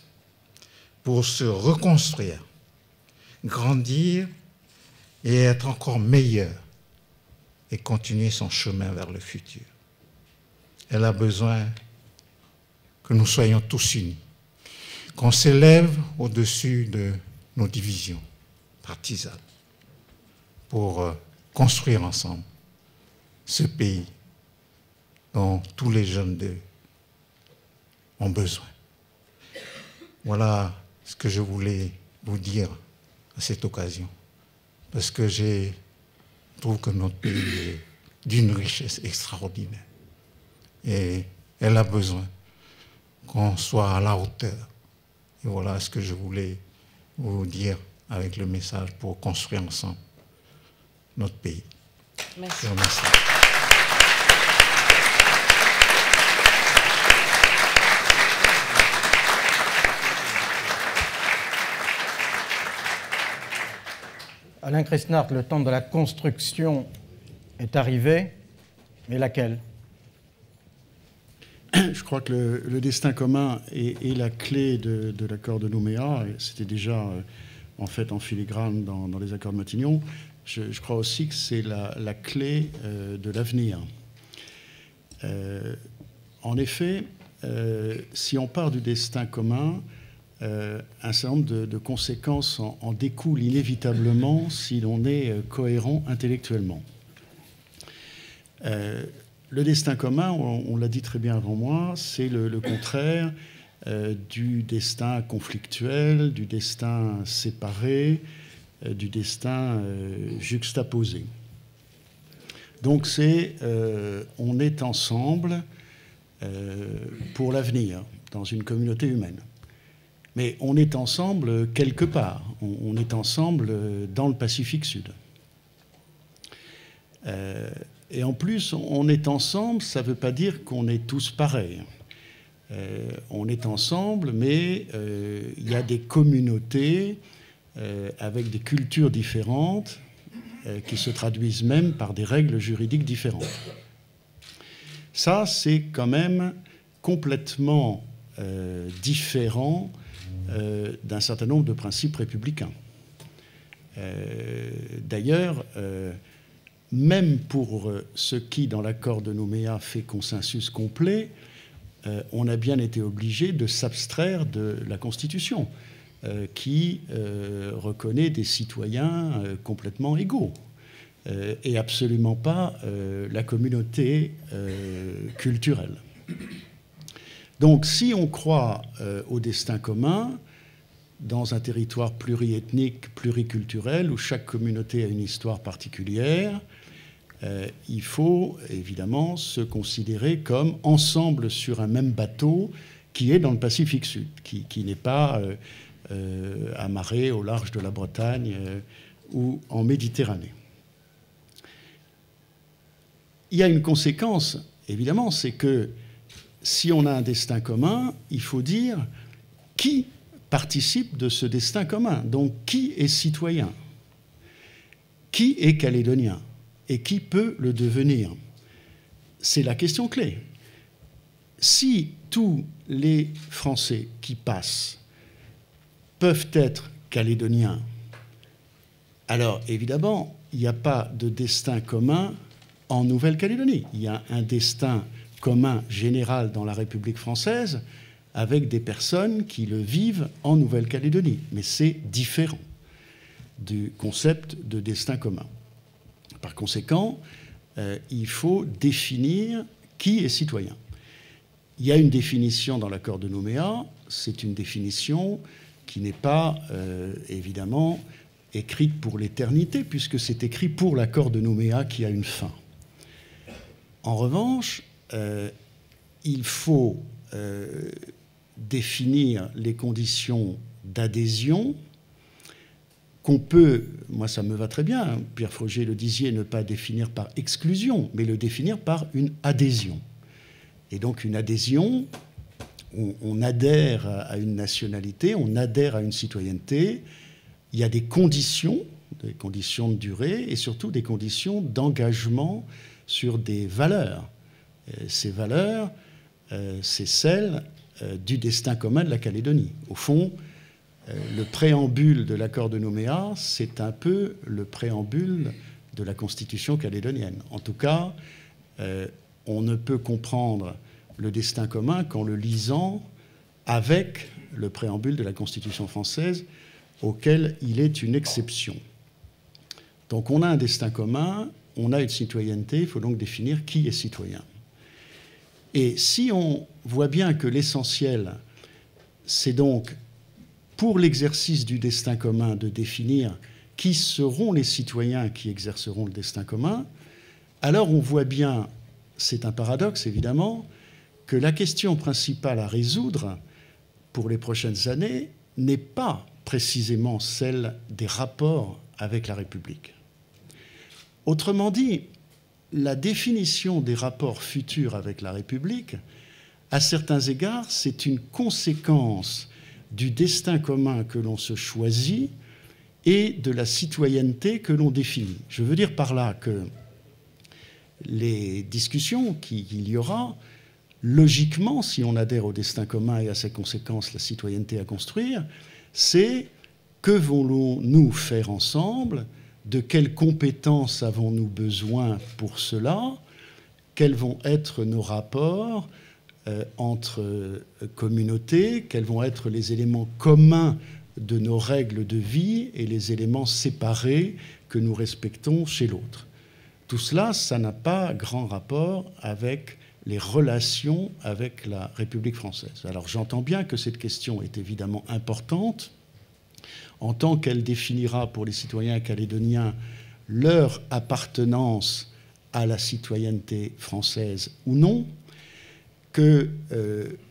pour se reconstruire, grandir et être encore meilleur et continuer son chemin vers le futur. Elle a besoin que nous soyons tous unis, qu'on s'élève au-dessus de nos divisions partisanes pour construire ensemble ce pays dont tous les jeunes ont besoin. Voilà ce que je voulais vous dire à cette occasion, parce que je trouve que notre pays est d'une richesse extraordinaire et elle a besoin qu'on soit à la hauteur. Et voilà ce que je voulais vous dire avec le message pour construire ensemble notre pays.
Merci.
Je vous remercie.
Alain Chrisnart, le temps de la construction est arrivé, mais laquelle?
Je crois que le destin commun est la clé de l'accord de Nouméa. C'était déjà en fait en filigrane dans les accords de Matignon. Je crois aussi que c'est la clé de l'avenir. En effet, si on part du destin commun, un certain nombre de conséquences en découlent inévitablement si l'on est cohérent intellectuellement. Le destin commun, on l'a dit très bien avant moi, c'est le contraire du destin conflictuel, du destin séparé, du destin juxtaposé. Donc on est ensemble pour l'avenir, dans une communauté humaine. Mais on est ensemble quelque part. On est ensemble dans le Pacifique Sud. Et en plus, on est ensemble, ça ne veut pas dire qu'on est tous pareils. On est ensemble, mais il y a des communautés avec des cultures différentes qui se traduisent même par des règles juridiques différentes. Ça, c'est quand même complètement différent d'un certain nombre de principes républicains. D'ailleurs, même pour ce qui, dans l'accord de Nouméa, fait consensus complet, on a bien été obligé de s'abstraire de la Constitution, qui reconnaît des citoyens complètement égaux, et absolument pas la communauté culturelle. Donc, si on croit au destin commun, dans un territoire pluriethnique, pluriculturel, où chaque communauté a une histoire particulière, il faut évidemment se considérer comme ensemble sur un même bateau qui est dans le Pacifique Sud, qui n'est pas amarré au large de la Bretagne ou en Méditerranée. Il y a une conséquence, évidemment, c'est que si on a un destin commun, il faut dire qui participe de ce destin commun. Donc, qui est citoyen? Qui est calédonien? Et qui peut le devenir? C'est la question clé. Si tous les Français qui passent peuvent être calédoniens, alors évidemment, il n'y a pas de destin commun en Nouvelle-Calédonie. Il y a un destin commun général dans la République française avec des personnes qui le vivent en Nouvelle-Calédonie. Mais c'est différent du concept de destin commun. Par conséquent, il faut définir qui est citoyen. Il y a une définition dans l'accord de Nouméa, c'est une définition qui n'est pas, évidemment, écrite pour l'éternité, puisque c'est écrit pour l'accord de Nouméa qui a une fin. En revanche, il faut définir les conditions d'adhésion qu'on peut, moi ça me va très bien, hein, Pierre Frogier le disait, ne pas définir par exclusion, mais le définir par une adhésion. Et donc une adhésion, on adhère à une nationalité, on adhère à une citoyenneté. Il y a des conditions de durée et surtout des conditions d'engagement sur des valeurs. Ces valeurs, c'est celles du destin commun de la Calédonie. Au fond, le préambule de l'accord de Nouméa, c'est un peu le préambule de la Constitution calédonienne. En tout cas, on ne peut comprendre le destin commun qu'en le lisant avec le préambule de la Constitution française, auquel il est une exception. Donc on a un destin commun, on a une citoyenneté, il faut donc définir qui est citoyen. Et si on voit bien que l'essentiel, c'est donc, pour l'exercice du destin commun, de définir qui seront les citoyens qui exerceront le destin commun, alors on voit bien, c'est un paradoxe évidemment, que la question principale à résoudre pour les prochaines années n'est pas précisément celle des rapports avec la République. Autrement dit, la définition des rapports futurs avec la République, à certains égards, c'est une conséquence du destin commun que l'on se choisit et de la citoyenneté que l'on définit. Je veux dire par là que les discussions qu'il y aura, logiquement, si on adhère au destin commun et à ses conséquences, la citoyenneté à construire, c'est que voulons-nous faire ensemble, de quelles compétences avons-nous besoin pour cela, quels vont être nos rapports entre communautés, quels vont être les éléments communs de nos règles de vie et les éléments séparés que nous respectons chez l'autre. Tout cela, ça n'a pas grand rapport avec les relations avec la République française. Alors j'entends bien que cette question est évidemment importante, en tant qu'elle définira pour les citoyens calédoniens leur appartenance à la citoyenneté française ou non, que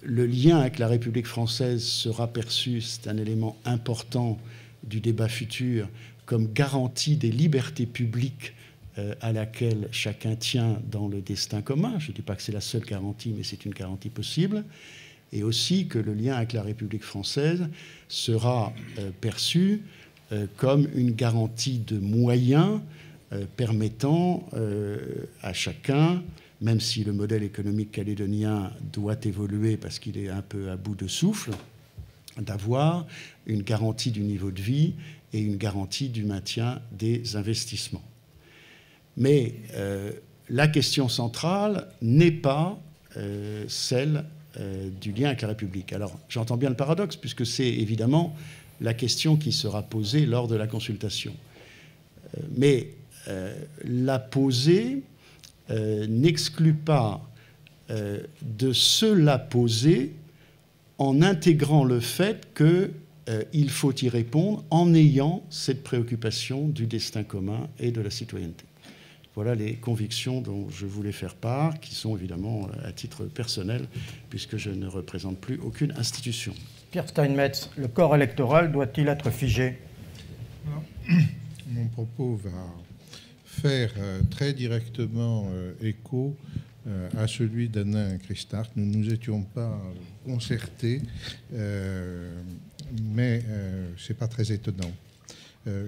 le lien avec la République française sera perçu, c'est un élément important du débat futur, comme garantie des libertés publiques à laquelle chacun tient dans le destin commun. Je ne dis pas que c'est la seule garantie, mais c'est une garantie possible. Et aussi que le lien avec la République française sera perçu comme une garantie de moyens permettant à chacun, même si le modèle économique calédonien doit évoluer parce qu'il est un peu à bout de souffle, d'avoir une garantie du niveau de vie et une garantie du maintien des investissements. Mais la question centrale n'est pas celle du lien avec la République. Alors, j'entends bien le paradoxe, puisque c'est évidemment la question qui sera posée lors de la consultation. Mais la poser n'exclut pas de se la poser en intégrant le fait qu'il faut y répondre en ayant cette préoccupation du destin commun et de la citoyenneté. Voilà les convictions dont je voulais faire part, qui sont évidemment à titre personnel, puisque je ne représente plus aucune institution.
Pierre Steinmetz, le corps électoral doit-il être figé?
Mon propos va faire très directement écho à celui d'Alain Christart. Nous ne nous étions pas concertés, mais ce n'est pas très étonnant.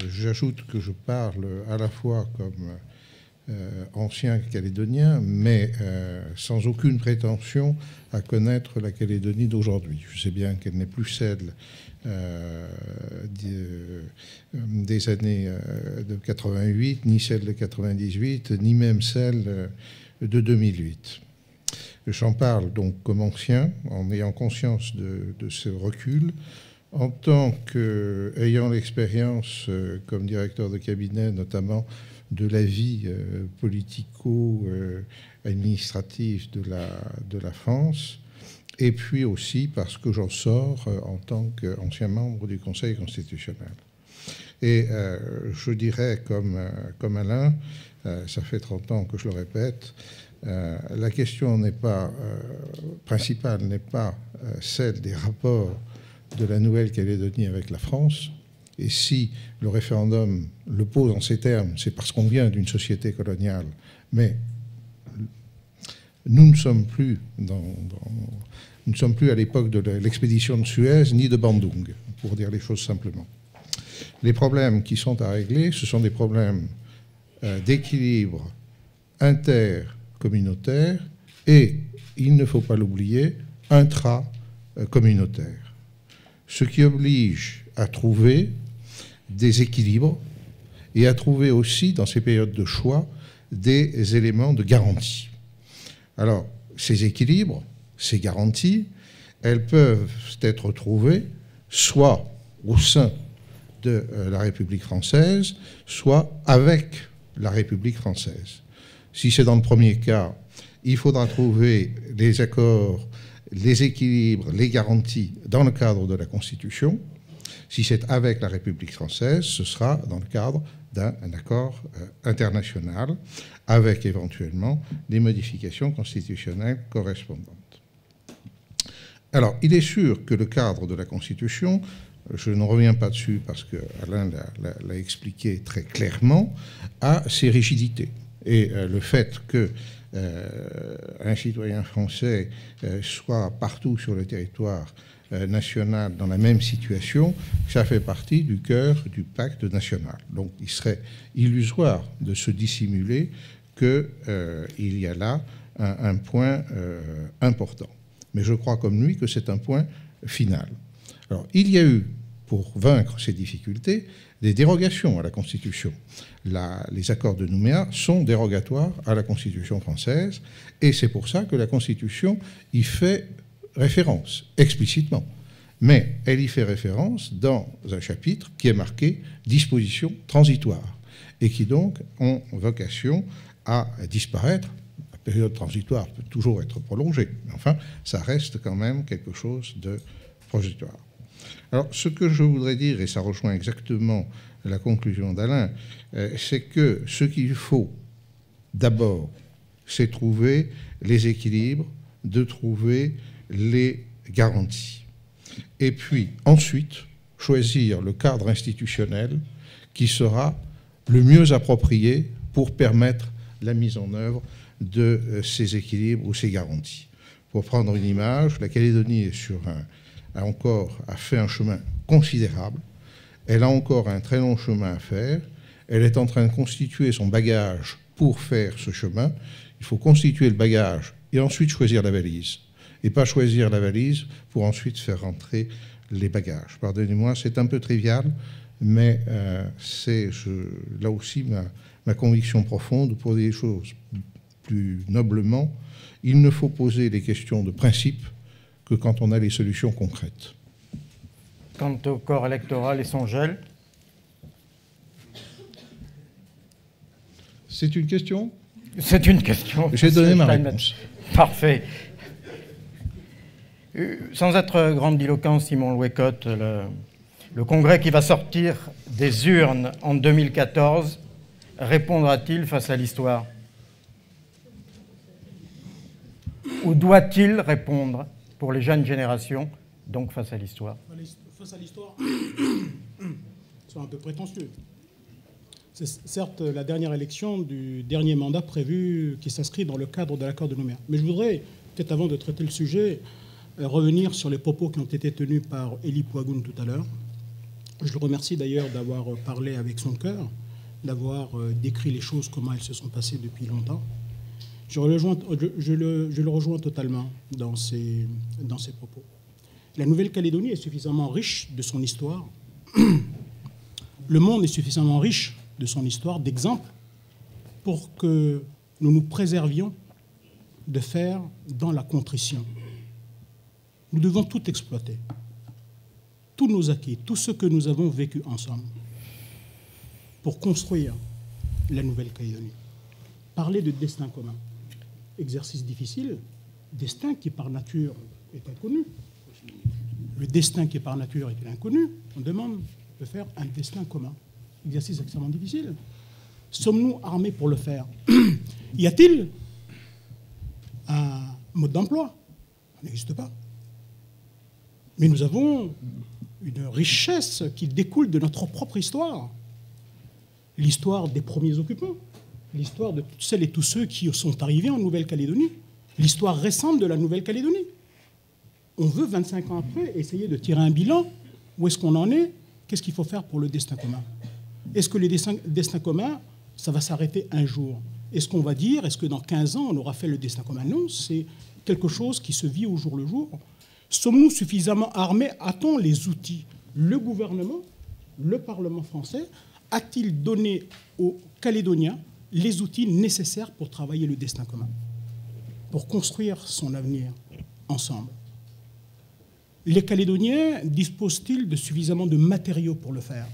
J'ajoute que je parle à la fois comme ancien calédonien, mais sans aucune prétention à connaître la Calédonie d'aujourd'hui. Je sais bien qu'elle n'est plus celle des années de 88, ni celle de 98, ni même celle de 2008. J'en parle donc comme ancien, en ayant conscience de ce recul, en tant qu'ayant l'expérience comme directeur de cabinet, notamment de la vie politico-administrative de la France, et puis aussi parce que j'en sors en tant qu'ancien membre du Conseil constitutionnel. Et je dirais, comme Alain, ça fait 30 ans que je le répète, la question n'est pas principale n'est pas celle des rapports de la Nouvelle-Calédonie avec la France. Et si le référendum le pose en ces termes, c'est parce qu'on vient d'une société coloniale. Mais nous ne sommes plus Nous ne sommes plus à l'époque de l'expédition de Suez ni de Bandung, pour dire les choses simplement. Les problèmes qui sont à régler, ce sont des problèmes d'équilibre intercommunautaire et, il ne faut pas l'oublier, intra-communautaire. Ce qui oblige à trouver des équilibres et à trouver aussi, dans ces périodes de choix, des éléments de garantie. Alors, ces équilibres, ces garanties, elles peuvent être trouvées soit au sein de la République française, soit avec la République française. Si c'est dans le premier cas, il faudra trouver les accords, les équilibres, les garanties dans le cadre de la Constitution. Si c'est avec la République française, ce sera dans le cadre d'un accord international, avec éventuellement des modifications constitutionnelles correspondantes. Alors, il est sûr que le cadre de la Constitution, je ne reviens pas dessus parce que Alain l'a expliqué très clairement, a ses rigidités. Et le fait qu'un citoyen français soit partout sur le territoire national dans la même situation, ça fait partie du cœur du pacte national. Donc il serait illusoire de se dissimuler qu'il y a là un point important. Mais je crois comme lui que c'est un point final. Alors il y a eu, pour vaincre ces difficultés, des dérogations à la Constitution. Les accords de Nouméa sont dérogatoires à la Constitution française, et c'est pour ça que la Constitution y fait référence, explicitement. Mais elle y fait référence dans un chapitre qui est marqué « dispositions transitoires » et qui donc ont vocation à disparaître. La période transitoire peut toujours être prolongée, mais enfin, ça reste quand même quelque chose de transitoire. Alors, ce que je voudrais dire, et ça rejoint exactement la conclusion d'Alain, c'est que ce qu'il faut d'abord, c'est trouver les équilibres, de trouver les garanties. Et puis, ensuite, choisir le cadre institutionnel qui sera le mieux approprié pour permettre la mise en œuvre de ces équilibres ou ces garanties. Pour prendre une image, la Calédonie est a fait un chemin considérable. Elle a encore un très long chemin à faire. Elle est en train de constituer son bagage pour faire ce chemin. Il faut constituer le bagage et ensuite choisir la valise. Et pas choisir la valise pour ensuite faire rentrer les bagages. Pardonnez-moi, c'est un peu trivial, mais c'est là aussi ma conviction profonde. Pour des choses plus noblement, il ne faut poser les questions de principe que quand on a les solutions concrètes.
Quant au corps électoral et son gel,
c'est une question ?
C'est une question.
J'ai donné ma réponse.
Parfait. Sans être grandiloquent, Simon Louécotte, le Congrès qui va sortir des urnes en 2014 répondra-t-il face à l'histoire ? Ou doit-il répondre pour les jeunes générations, donc face à l'histoire ?
Face à l'histoire, c'est un peu prétentieux. C'est certes la dernière élection du dernier mandat prévu qui s'inscrit dans le cadre de l'accord de Nouméa. Mais je voudrais, peut-être avant de traiter le sujet, revenir sur les propos qui ont été tenus par Élie Poigoun tout à l'heure. Je le remercie d'ailleurs d'avoir parlé avec son cœur, d'avoir décrit les choses, comment elles se sont passées depuis longtemps. Je le rejoins totalement dans ses propos. La Nouvelle-Calédonie est suffisamment riche de son histoire. Le monde est suffisamment riche de son histoire, d'exemples, pour que nous nous préservions de faire dans la contrition. Nous devons tout exploiter, tous nos acquis, tout ce que nous avons vécu ensemble, pour construire la Nouvelle-Calédonie. Parler de destin commun, exercice difficile, destin qui par nature est inconnu. Le destin qui par nature est inconnu, on demande de faire un destin commun. Exercice extrêmement difficile. Sommes-nous armés pour le faire ? Y a-t-il un mode d'emploi ? Ça n'existe pas. Mais nous avons une richesse qui découle de notre propre histoire. L'histoire des premiers occupants, l'histoire de toutes celles et tous ceux qui sont arrivés en Nouvelle-Calédonie, l'histoire récente de la Nouvelle-Calédonie. on veut 25 ans après essayer de tirer un bilan. Où est-ce qu'on en est? Qu'est-ce qu'il faut faire pour le destin commun? Est-ce que les destins communs, ça va s'arrêter un jour? Est-ce qu'on va dire, est-ce que dans 15 ans, on aura fait le destin commun? Non, c'est quelque chose qui se vit au jour le jour. Sommes-nous suffisamment armés? A-t-on les outils? Le gouvernement, le Parlement français, a-t-il donné aux Calédoniens les outils nécessaires pour travailler le destin commun, pour construire son avenir ensemble? Les Calédoniens disposent-ils de suffisamment de matériaux pour le faire?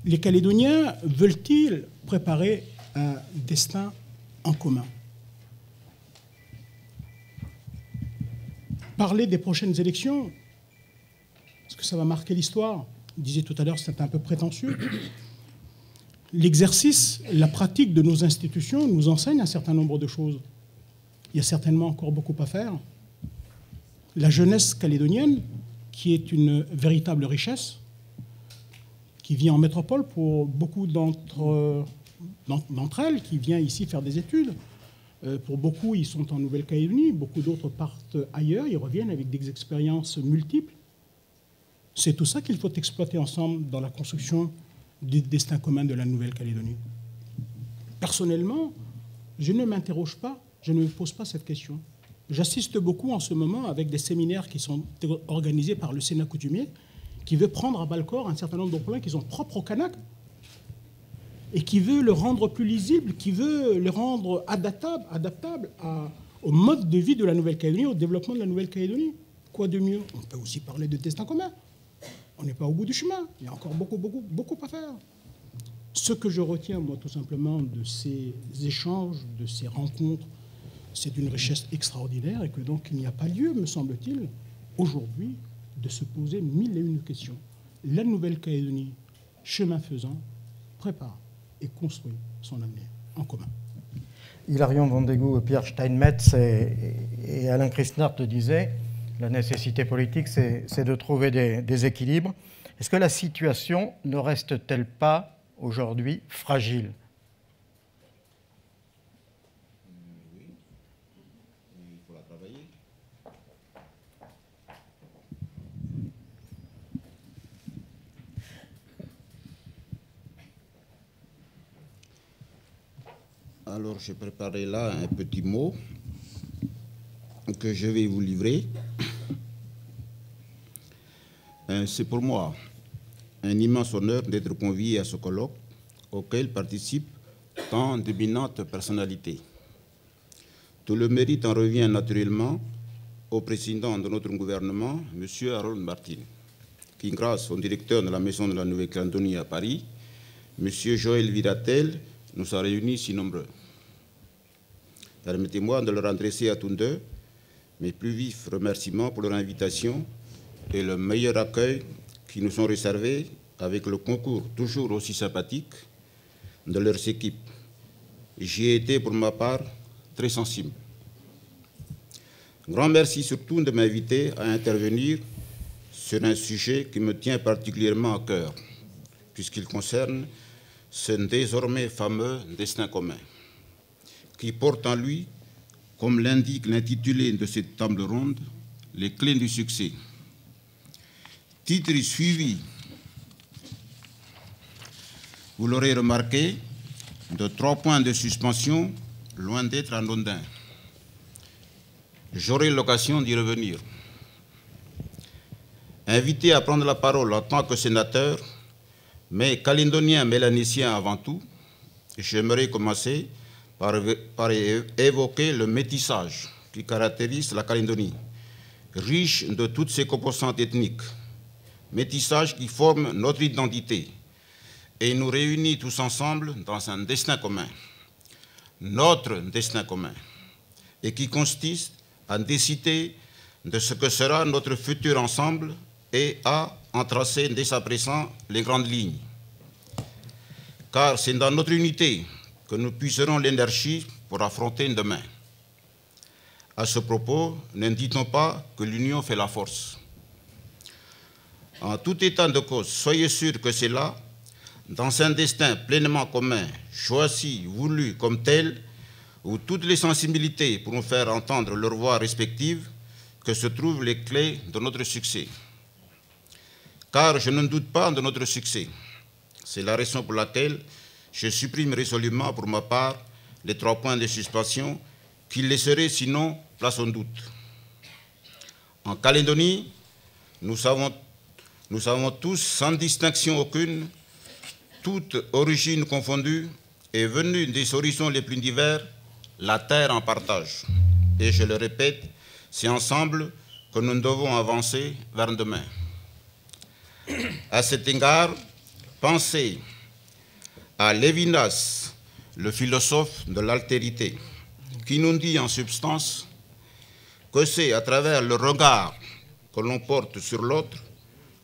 Les Calédoniens veulent-ils préparer un destin en commun? Parler des prochaines élections, est-ce que ça va marquer l'histoire? Je disais tout à l'heure, c'est un peu prétentieux. L'exercice, la pratique de nos institutions nous enseigne un certain nombre de choses. Il y a certainement encore beaucoup à faire. La jeunesse calédonienne, qui est une véritable richesse, qui vit en métropole pour beaucoup d'entre elles, qui vient ici faire des études. Pour beaucoup, ils sont en Nouvelle-Calédonie, beaucoup d'autres partent ailleurs, ils reviennent avec des expériences multiples. C'est tout ça qu'il faut exploiter ensemble dans la construction du destin commun de la Nouvelle-Calédonie. Personnellement, je ne m'interroge pas, je ne me pose pas cette question. J'assiste beaucoup en ce moment avec des séminaires qui sont organisés par le Sénat coutumier, qui veut prendre à bas-le-corps un certain nombre de problèmes qui sont propres au Kanak et qui veut le rendre plus lisible, qui veut le rendre adaptable au mode de vie de la Nouvelle-Calédonie, au développement de la Nouvelle-Calédonie. Quoi de mieux? On peut aussi parler de destin commun. On n'est pas au bout du chemin. Il y a encore beaucoup à faire. Ce que je retiens, moi, tout simplement, de ces échanges, de ces rencontres, c'est d'une richesse extraordinaire et que donc il n'y a pas lieu, me semble-t-il, aujourd'hui, de se poser 1001 questions. La Nouvelle-Calédonie, chemin faisant, prépare et construit son avenir en commun.
Hilarion Vandégou, Pierre Steinmetz et Alain Christnart le disaient, la nécessité politique, c'est de trouver des équilibres. Est-ce que la situation ne reste-t-elle pas aujourd'hui fragile?
Oui, il faut la travailler. Alors, j'ai préparé là un petit mot que je vais vous livrer. C'est pour moi un immense honneur d'être convié à ce colloque auquel participent tant d'éminentes personnalités. Tout le mérite en revient naturellement au président de notre gouvernement, M. Harold Martin, qui, grâce au directeur de la Maison de la Nouvelle-Calédonie à Paris, M. Joël Viratel, nous a réunis si nombreux. Permettez-moi de leur adresser à tous deux mes plus vifs remerciements pour leur invitation et le meilleur accueil qui nous sont réservés avec le concours toujours aussi sympathique de leurs équipes. J'y ai été pour ma part très sensible. Grand merci surtout de m'inviter à intervenir sur un sujet qui me tient particulièrement à cœur, puisqu'il concerne ce désormais fameux destin commun, qui porte en lui, comme l'indique l'intitulé de cette table ronde, les clés du succès. Titre suivi, vous l'aurez remarqué, de 3 points de suspension, loin d'être anodins. J'aurai l'occasion d'y revenir. Invité à prendre la parole en tant que sénateur, mais calédonien mélanécien avant tout, j'aimerais commencer par évoquer le métissage qui caractérise la Calédonie, riche de toutes ses composantes ethniques, métissage qui forme notre identité et nous réunit tous ensemble dans un destin commun, notre destin commun, et qui consiste à décider de ce que sera notre futur ensemble et à en tracer dès à présent les grandes lignes. Car c'est dans notre unité que nous puiserons l'énergie pour affronter demain. À ce propos, ne dit-on pas que l'union fait la force? En tout état de cause, soyez sûrs que c'est là, dans un destin pleinement commun, choisi, voulu comme tel, où toutes les sensibilités pourront faire entendre leurs voix respectives, que se trouvent les clés de notre succès. Car je ne doute pas de notre succès. C'est la raison pour laquelle je supprime résolument pour ma part les 3 points de suspension qui laisseraient sinon place au doute. En Calédonie, nous savons tous, sans distinction aucune, toute origine confondue, est venue des horizons les plus divers, la terre en partage. Et je le répète, c'est ensemble que nous devons avancer vers demain. À cet égard, pensez à Lévinas, le philosophe de l'altérité, qui nous dit en substance que c'est à travers le regard que l'on porte sur l'autre,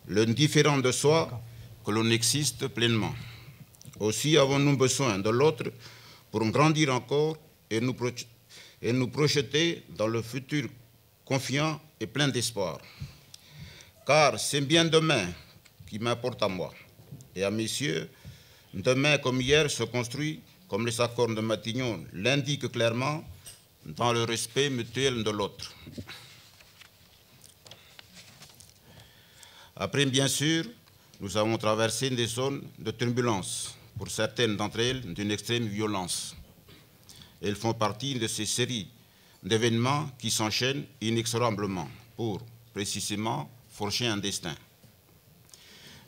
le différent de soi, que l'on existe pleinement. Aussi avons-nous besoin de l'autre pour grandir encore et nous projeter dans le futur confiant et plein d'espoir. Car c'est bien demain qui m'importe à moi. Et à messieurs, demain comme hier se construit, comme les accords de Matignon l'indiquent clairement, dans le respect mutuel de l'autre. Après, bien sûr, nous avons traversé des zones de turbulence, pour certaines d'entre elles d'une extrême violence. Elles font partie de ces séries d'événements qui s'enchaînent inexorablement pour, précisément, forger un destin.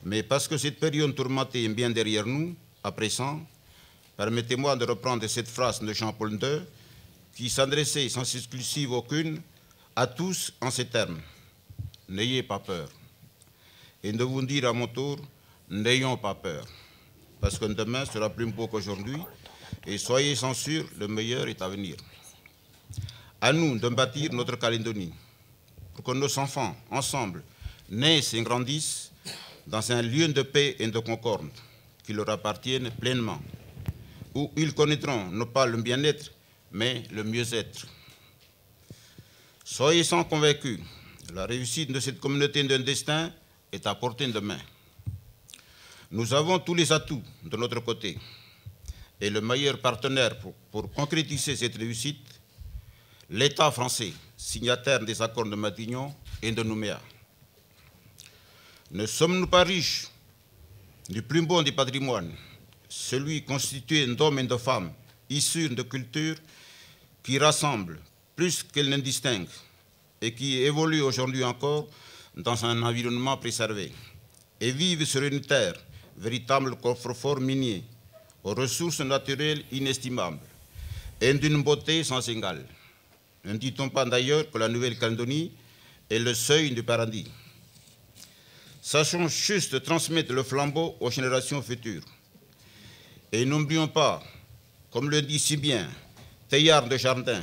Mais parce que cette période tourmentée est bien derrière nous, à présent, permettez-moi de reprendre cette phrase de Jean-Paul II qui s'adressait sans exclusive aucune à tous en ces termes. N'ayez pas peur. Et de vous dire à mon tour, n'ayons pas peur. Parce que demain sera plus beau qu'aujourd'hui et soyez sans sûr, le meilleur est à venir. À nous de bâtir notre Calédonie pour que nos enfants, ensemble, naissent et grandissent dans un lieu de paix et de concorde qui leur appartiennent pleinement, où ils connaîtront non pas le bien-être, mais le mieux-être. Soyez sans convaincus, la réussite de cette communauté d'un destin est à portée de main. Nous avons tous les atouts de notre côté, et le meilleur partenaire pour concrétiser cette réussite, l'État français, signataire des accords de Matignon et de Nouméa. Ne sommes-nous pas riches du plus beau des patrimoines, celui constitué d'hommes et de femmes issus de cultures qui rassemblent plus qu'elles ne distinguent et qui évoluent aujourd'hui encore dans un environnement préservé et vivent sur une terre, véritable coffre-fort minier, aux ressources naturelles inestimables et d'une beauté sans égale. Ne dit-on pas d'ailleurs que la Nouvelle-Calédonie est le seuil du paradis? Sachons juste transmettre le flambeau aux générations futures. Et n'oublions pas, comme le dit si bien Teilhard de Chardin,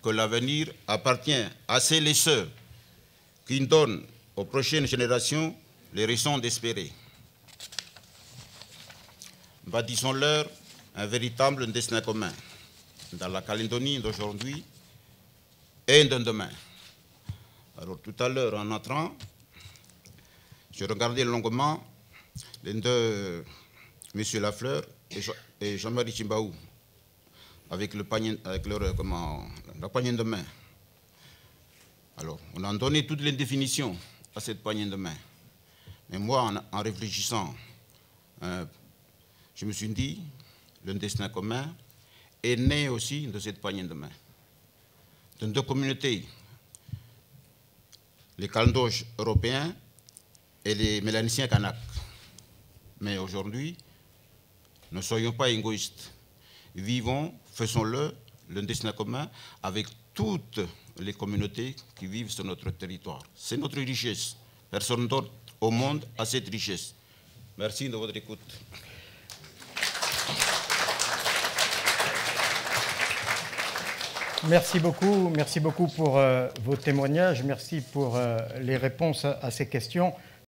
que l'avenir appartient à celles et ceux qui donnent aux prochaines générations les raisons d'espérer. Bâtissons-leur un véritable destin commun dans la Calédonie d'aujourd'hui et de demain. Alors tout à l'heure, en entrant, je regardais longuement les deux, M. Lafleur et Jean-Marie Chimbaou, avec la poignée de main. Alors, on a donné toutes les définitions à cette poignée de main. Mais moi, en réfléchissant, je me suis dit, le destin commun est né aussi de cette poignée de main. De deux communautés, les Kalendoches européens et les Mélaniciens Kanaks. Mais aujourd'hui, ne soyons pas égoïstes. Vivons, faisons-le, le destin commun, avec toutes les communautés qui vivent sur notre territoire. C'est notre richesse. Personne d'autre au monde a cette richesse. Merci de votre écoute.
Merci beaucoup pour vos témoignages, merci pour les réponses à ces questions.